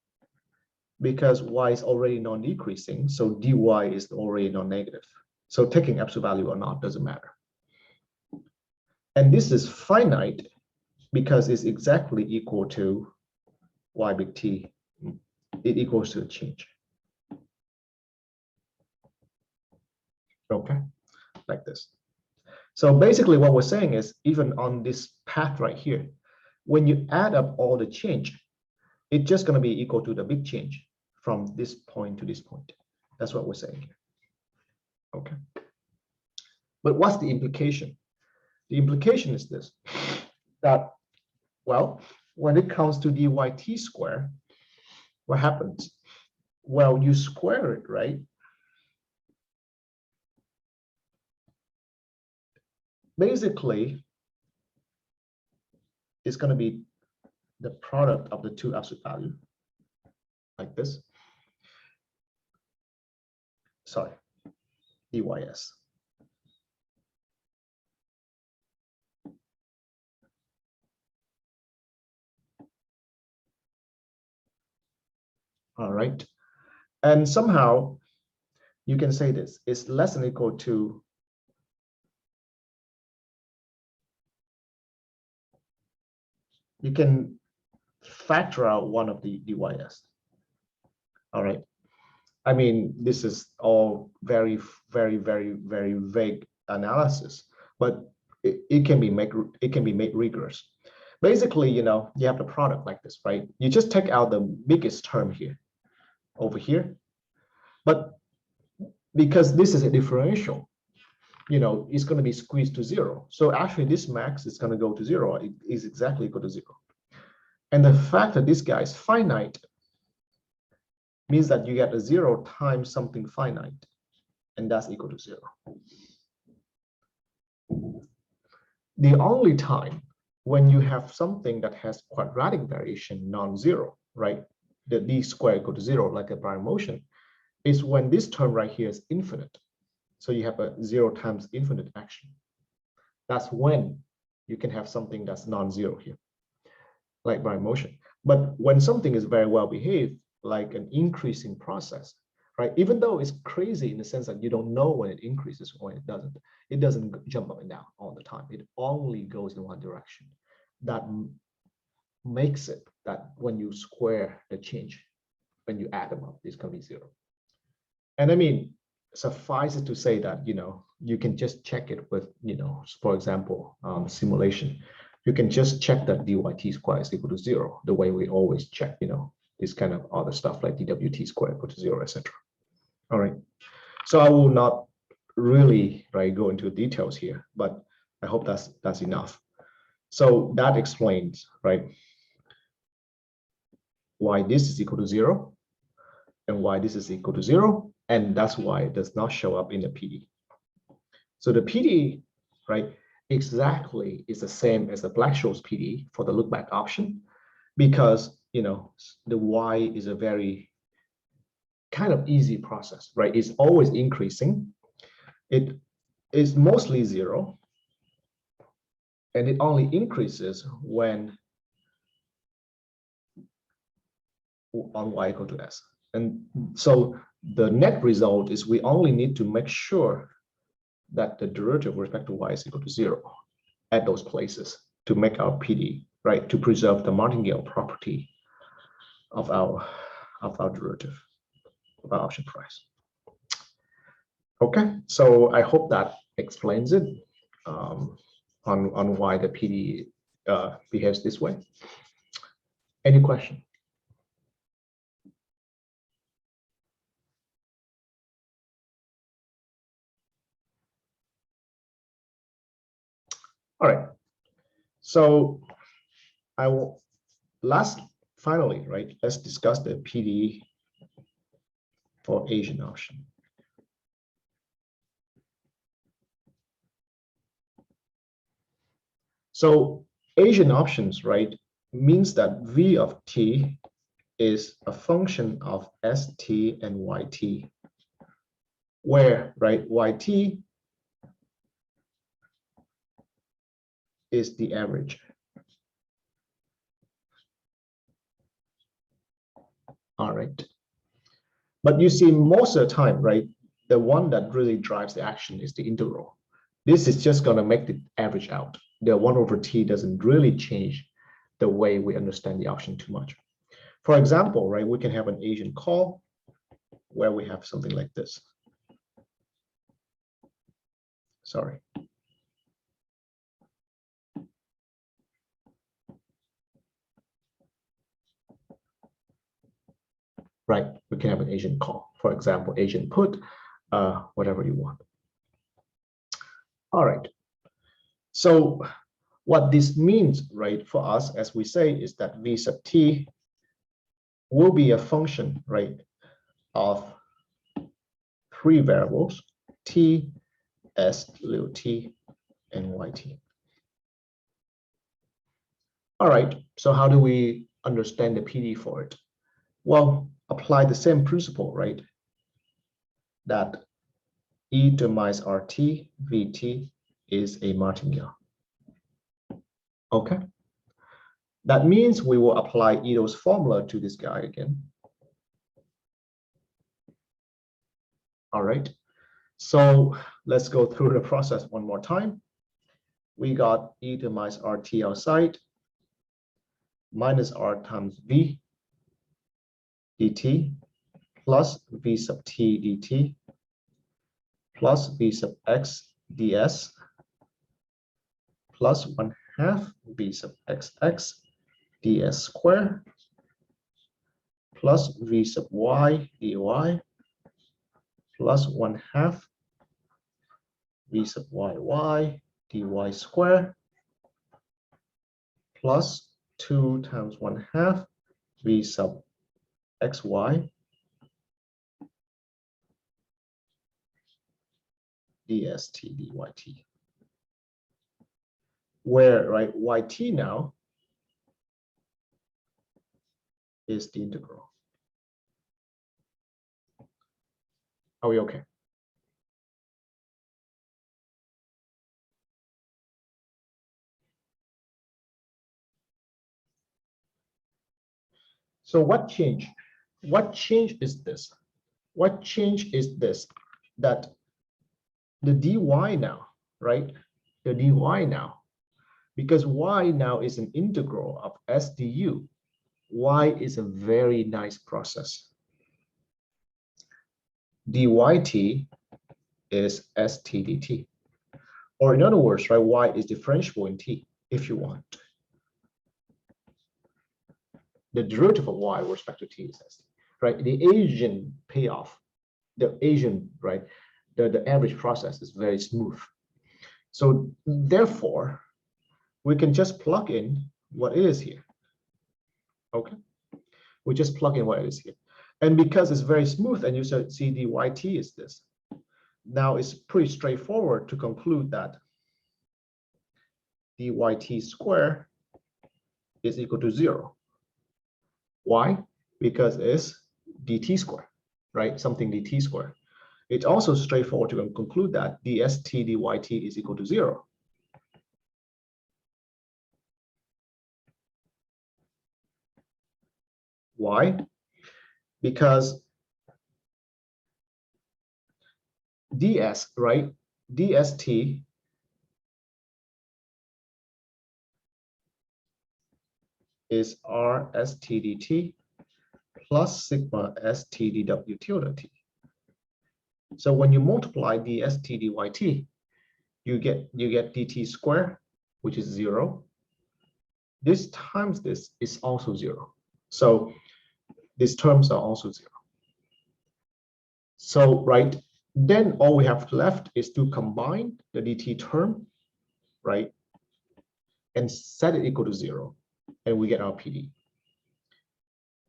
because y is already non-decreasing, so dy is already non-negative. So taking absolute value or not doesn't matter. And this is finite because it's exactly equal to y big T. It equals to the change. Okay, like this. So basically what we're saying is, even on this path right here, when you add up all the change, it's just going to be equal to the big change from this point to this point. That's what we're saying here. Okay. But what's the implication? The implication is this, that, well, when it comes to dyt square, what happens? Well, you square it, right? Basically, it's going to be the product of the two absolute value, like this. Sorry, dys. All right. And somehow you can say this is less than or equal to you can factor out one of the dys. All right. I mean, this is all very, very, very, very vague analysis, but it can be made rigorous. Basically, you know, you have the product like this, right? You just take out the biggest term here, over here, but because this is a differential, you know, it's going to be squeezed to zero. So actually, this max is going to go to zero. It is exactly equal to zero. And the fact that this guy is finite means that you get a zero times something finite, and that's equal to zero. The only time when you have something that has quadratic variation non-zero, right? The d squared equal to zero, like a Brownian motion, is when this term right here is infinite. So you have a zero times infinite action. That's when you can have something that's non-zero here, like Brownian motion. But when something is very well behaved, like an increasing process, right? Even though it's crazy in the sense that you don't know when it increases or when it doesn't jump up and down all the time. It only goes in one direction. That makes it that when you square the change, when you add them up, it's going to be zero. And I mean, suffice it to say that, you know, you can just check it with, you know, for example, simulation. You can just check that dyt squared is equal to zero, the way we always check, you know, this kind of other stuff like dwt squared equal to zero, etc. All right. So I will not really go into details here, but I hope that's enough. So that explains, right, why this is equal to zero and why this is equal to zero. And that's why it does not show up in the PD. So the PD, right, exactly is the same as the Black-Scholes PD for the look-back option, because, you know, the Y is a very kind of easy process, right? It's always increasing. It is mostly zero, and it only increases when on Y equal to S. And so the net result is we only need to make sure that the derivative with respect to Y is equal to zero at those places to make our PD, right? To preserve the martingale property of our derivative, of our option price. Okay, so I hope that explains it on why the PD behaves this way. Any question? All right, so I will finally, right, let's discuss the PD for Asian option. So Asian options, right, means that V of t is a function of st and yt, where, right, yt is the average. All right. But you see, most of the time, right, the one that really drives the action is the integral. This is just going to make the average out. The 1 over t doesn't really change the way we understand the option too much. For example, right, we can have an Asian call where we have something like this. Sorry. Right, we can have an agent call. For example, agent put, whatever you want. All right. So what this means, right, for us, as we say, is that v sub t will be a function, right, of three variables, t, s, little t, and yt. All right, so how do we understand the PD for it? Well, apply the same principle, right? That e to the minus rt vt is a martingale. Okay. That means we will apply Ito's formula to this guy again. All right. So let's go through the process one more time. We got e to the minus rt outside minus r times v dt plus v sub t dt plus v sub x ds plus 1/2 v sub xx ds square plus v sub y dy plus 1/2 v sub yy dy square plus 2 times 1/2 v sub xy dst dyt, where, right, yt now is the integral. Are we okay? So what changed? What change is this? What change is this? That the dy now, right? The dy now, because y now is an integral of s du. Y is a very nice process. dyt is st dt. Or in other words, right, y is differentiable in t if you want. The derivative of y with respect to t is st, right? The Asian payoff, the Asian, right, the average process is very smooth. So therefore, we can just plug in what it is here. Okay, we just plug in what it is here. And because it's very smooth and you see dyt is this, now it's pretty straightforward to conclude that dyt square is equal to 0. Why? Because it's dt square, right? Something dt square. It's also straightforward to conclude that dst dyt is equal to 0. Why? Because ds, right? dst is r st dt plus sigma st dw tilde t. So when you multiply dst dyt, you get dt square, which is 0. This times this is also 0. So these terms are also 0. So, right, then all we have left is to combine the dt term, right, and set it equal to 0, and we get our PD.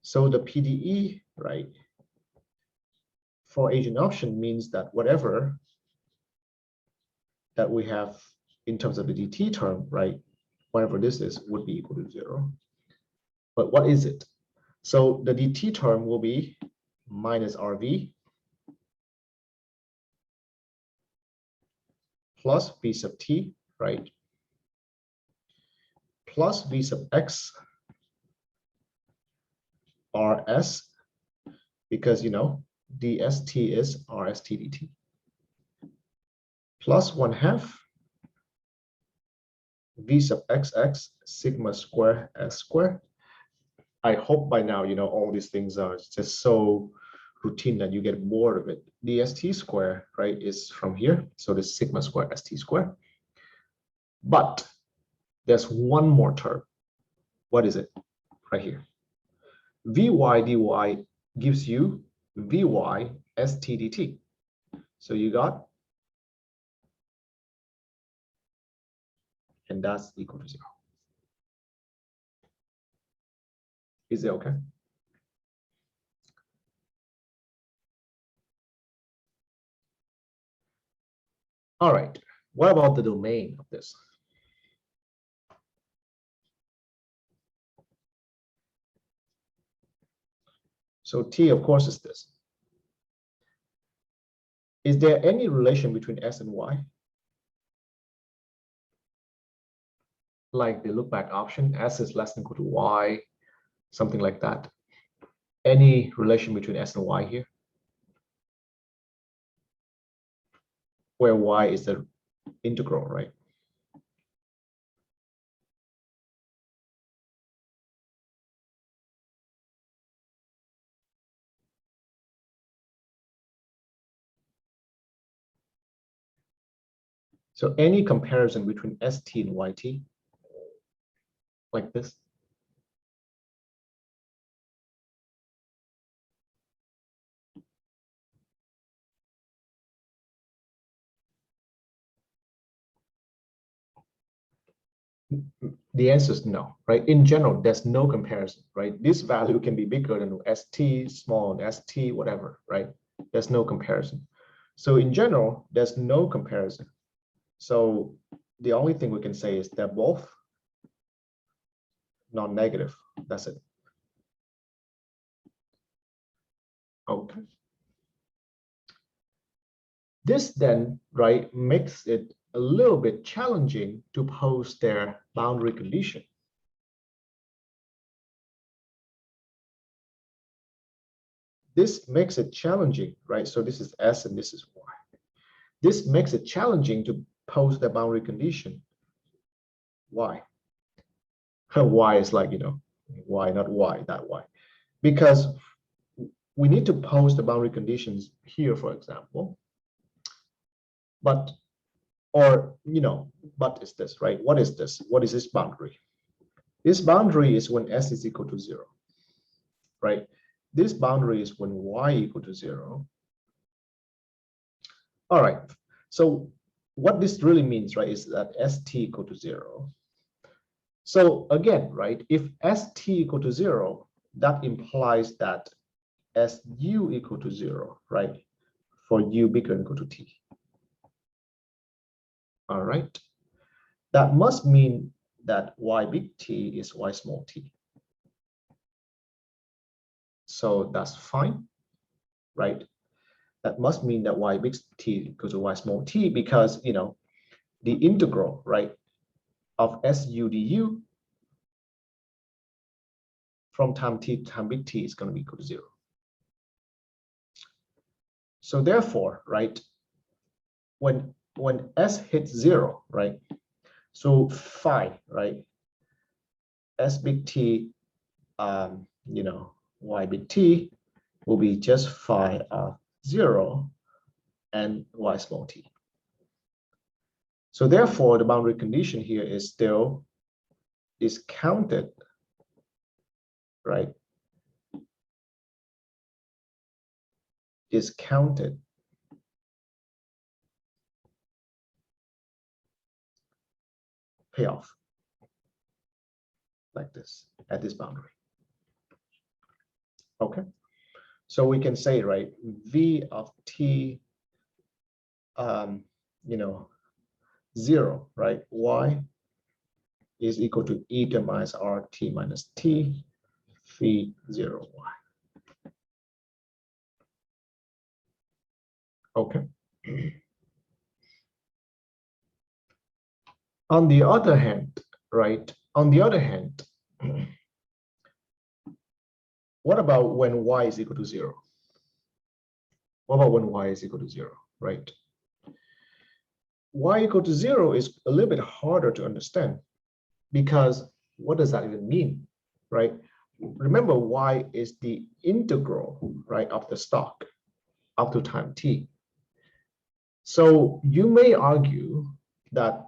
So the PDE, right, for agent option means that whatever that we have in terms of the dt term, right, whatever this is, would be equal to 0. But what is it? So the dt term will be minus rv plus v sub t, right, plus v sub x rs, because, you know, dst is rst dt, plus 1/2 v sub xx sigma square s square. I hope by now, you know, all these things are just so routine that you get bored of it. dst square, right, is from here. So this sigma square st square. But there's one more term. What is it? Right here. Vy dy gives you Vy st dt. So you got, and that's equal to 0. Is it okay? All right, what about the domain of this? So t, of course, is this. Is there any relation between s and y? Like the look back option, s is less than or equal to y, something like that. Any relation between s and y here? Where y is the integral, right? So any comparison between st and yt, like this? The answer is no, right? In general, there's no comparison, right? This value can be bigger than st, small than st, whatever, right? There's no comparison. So in general, there's no comparison. So the only thing we can say is they're both non-negative. That's it. Okay. This then, right, makes it a little bit challenging to pose their boundary condition. This makes it challenging, right? So this is S and this is Y. This makes it challenging to pose the boundary condition. Why? Why is like, why not why, that why? Because we need to pose the boundary conditions here, for example. But, or, but is this, right? What is this? What is this boundary? This boundary is when S is equal to 0, right? This boundary is when Y equal to 0. All right, so what this really means, right, is that st equal to 0. So again, right, if st equal to 0, that implies that su equal to 0, right, for u bigger than or equal to t. All right, that must mean that y big T is y small t. So that's fine, right? That must mean that y big T equals to y small t because, the integral, right, of su du from time t to time big T is going to be equal to 0. So therefore, right, when s hits 0, right, so phi, right, s big T, y big T will be just phi of 0 and y small t. So therefore, the boundary condition here is still discounted, right? Discounted payoff like this at this boundary. Okay, so we can say, right, v of t, 0, right, y is equal to e to minus rt minus t phi 0 y. Okay. On the other hand, right, what about when y is equal to 0? What about when y is equal to 0, right? Y equal to 0 is a little bit harder to understand because what does that even mean, right? Remember, y is the integral, right, of the stock up to time t. So you may argue that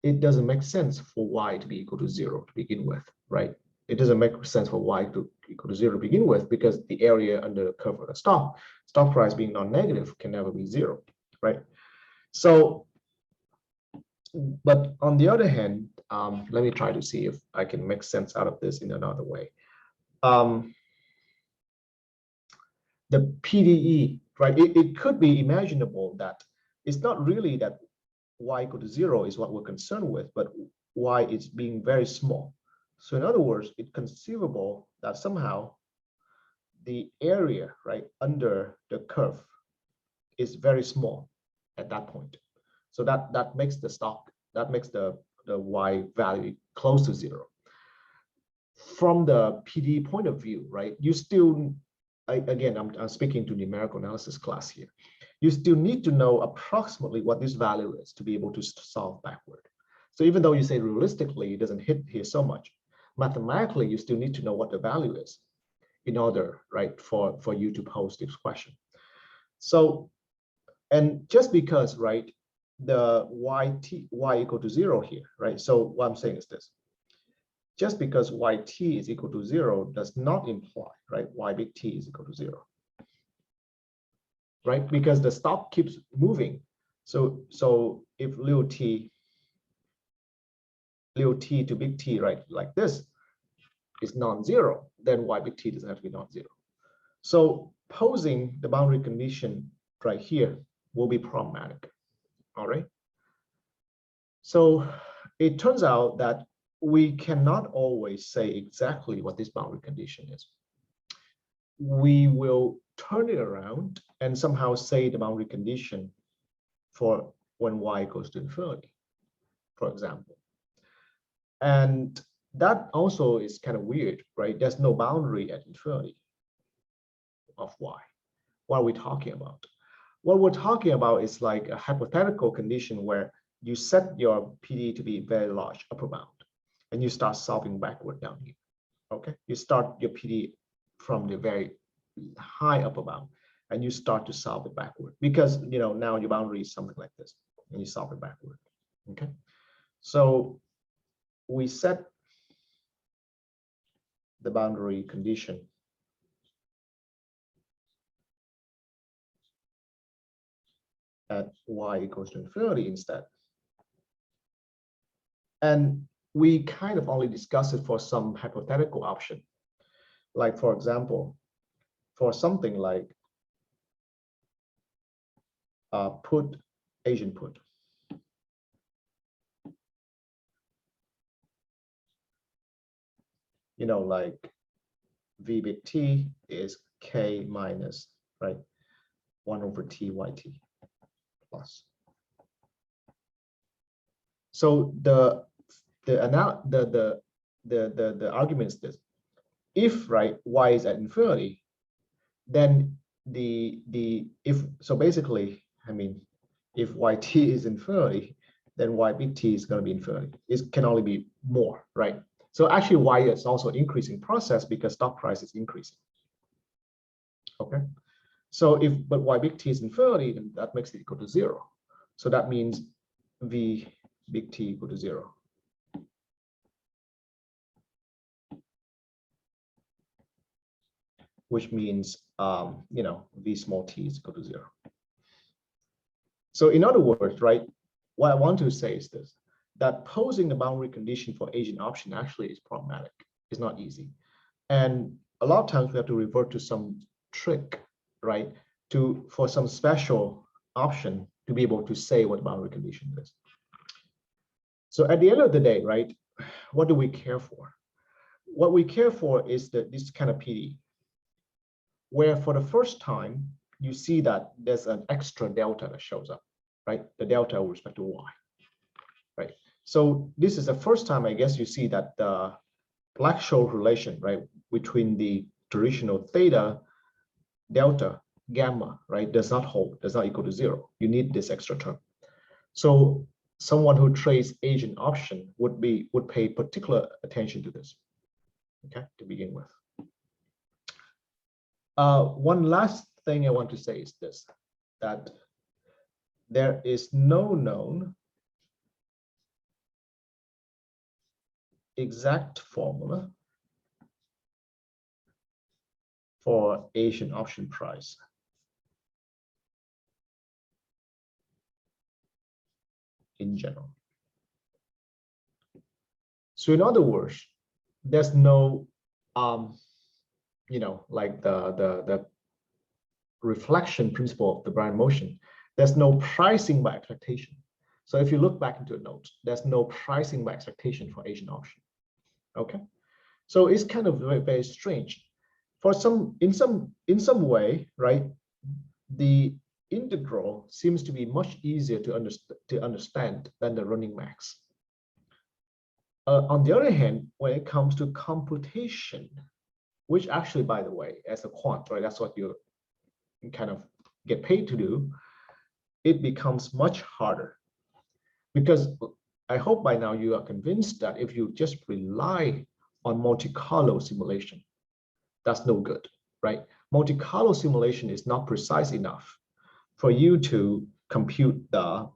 it doesn't make sense for y to be equal to 0 to begin with, right? It doesn't make sense for y equal to 0 to begin with, because the area under the curve of the stock price being non-negative can never be 0, right? So, but on the other hand, let me try to see if I can make sense out of this in another way. The PDE, right? It could be imaginable that it's not really that y equal to 0 is what we're concerned with, but y is being very small. So in other words, it's conceivable that somehow the area, right, under the curve is very small at that point. So that makes the stock, that makes the y value close to 0. From the PD point of view, right, you still, again, I'm speaking to numerical analysis class here. You still need to know approximately what this value is to be able to solve backward. So even though you say realistically it doesn't hit here so much, mathematically you still need to know what the value is in order, right, for you to pose this question. So, and just because, right, the y equal to 0 here, right? So what I'm saying is this: just because yt is equal to 0 does not imply, right, y big T is equal to 0, right? Because the stock keeps moving. So if little t to big T, right, like this, is non-zero, then y big T doesn't have to be non-zero. So posing the boundary condition right here will be problematic. All right. So it turns out that we cannot always say exactly what this boundary condition is. We will turn it around and somehow say the boundary condition for when y goes to infinity, for example. And that also is kind of weird, right? There's no boundary at infinity of y. What are we talking about? What we're talking about is like a hypothetical condition where you set your PD to be very large upper bound, and you start solving backward down here. Okay, you start your PD from the very high upper bound, and you start to solve it backward, because now your boundary is something like this, and you solve it backward. Okay, so we set the boundary condition at y equals to infinity instead. And we kind of only discuss it for some hypothetical option. Like, for example, for something like put, Asian put. Like V big T is K minus, right, 1 over T YT plus. So the argument is this: if, right, y is at infinity, then basically, I mean, if yt is infinity, then y big T is going to be infinity. It can only be more, right? So actually y is also increasing process because stock price is increasing. Okay, so but y big T is infinity, then that makes it equal to 0. So that means V big T equal to 0. Which means, V small t is equal to 0. So in other words, right, what I want to say is this: that posing the boundary condition for Asian option actually is problematic. It's not easy. And a lot of times we have to revert to some trick, right, for some special option to be able to say what the boundary condition is. So at the end of the day, right, what do we care for? What we care for is this kind of PD, where for the first time, you see that there's an extra delta that shows up, right? The delta with respect to y, right? So this is the first time, I guess, you see that the Black-Scholes relation, right, between the traditional theta, delta, gamma, right, does not hold, does not equal to 0. You need this extra term. So someone who trades Asian option would pay particular attention to this, okay, to begin with. One last thing I want to say is this: that there is no known exact formula for Asian option price. In general. So in other words, there's no, like the reflection principle of the Brand motion. There's no pricing by expectation. So if you look back into the notes, there's no pricing by expectation for Asian option. Okay, so it's kind of very, very strange. For in some way, right? The integral seems to be much easier to understand than the running max. On the other hand, when it comes to computation, which actually, by the way, as a quant, right, that's what you kind of get paid to do, it becomes much harder. Because I hope by now you are convinced that if you just rely on Monte Carlo simulation, that's no good, right? Monte Carlo simulation is not precise enough for you to compute the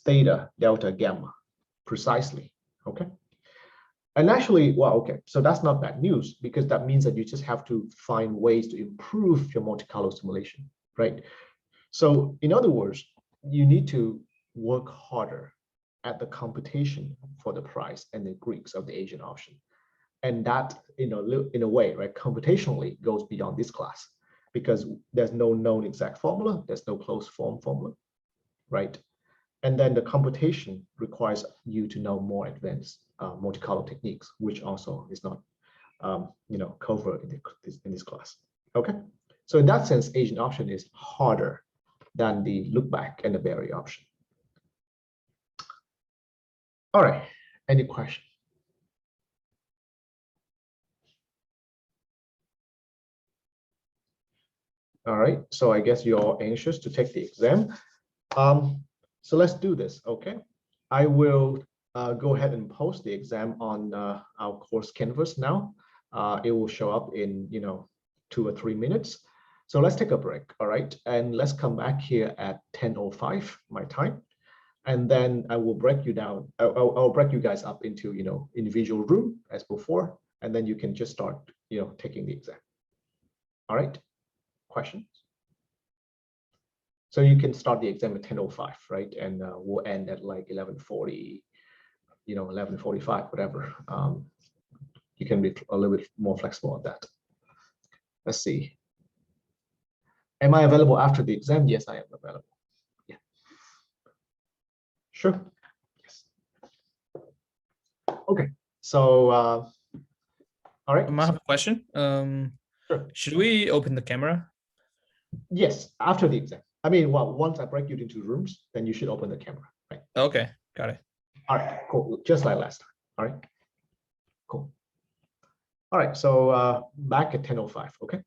theta, delta, gamma precisely, okay? And actually, well, okay, so that's not bad news, because that means that you just have to find ways to improve your Monte Carlo simulation, right? So in other words, you need to work harder at the computation for the price and the Greeks of the Asian option. And that, in a way, right, computationally goes beyond this class, because there's no known exact formula, there's no closed form formula, right? And then the computation requires you to know more advanced Monte Carlo techniques, which also is not, covered in this class. Okay, so in that sense, Asian option is harder than the look back and the Berry option. All right, any question? All right, so I guess you're anxious to take the exam. So let's do this, okay? I will go ahead and post the exam on our course canvas now. It will show up in 2 or 3 minutes. So let's take a break, all right? And let's come back here at 10:05 my time. And then I will break you down. I'll break you guys up into individual room as before, and then you can just start taking the exam. All right? Questions? So you can start the exam at 10:05, right? And we'll end at like 11:40, 11:45, whatever. You can be a little bit more flexible on that. Let's see. Am I available after the exam? Yes, I am available. Yeah. Sure. Yes. Okay. So, all right. I have a question. Sure. Should we open the camera? Yes, after the exam. I mean, well, once I break you into rooms, then you should open the camera, right? Okay, got it. All right, cool. Just like last time. All right, cool. All right, so back at 10:05, okay?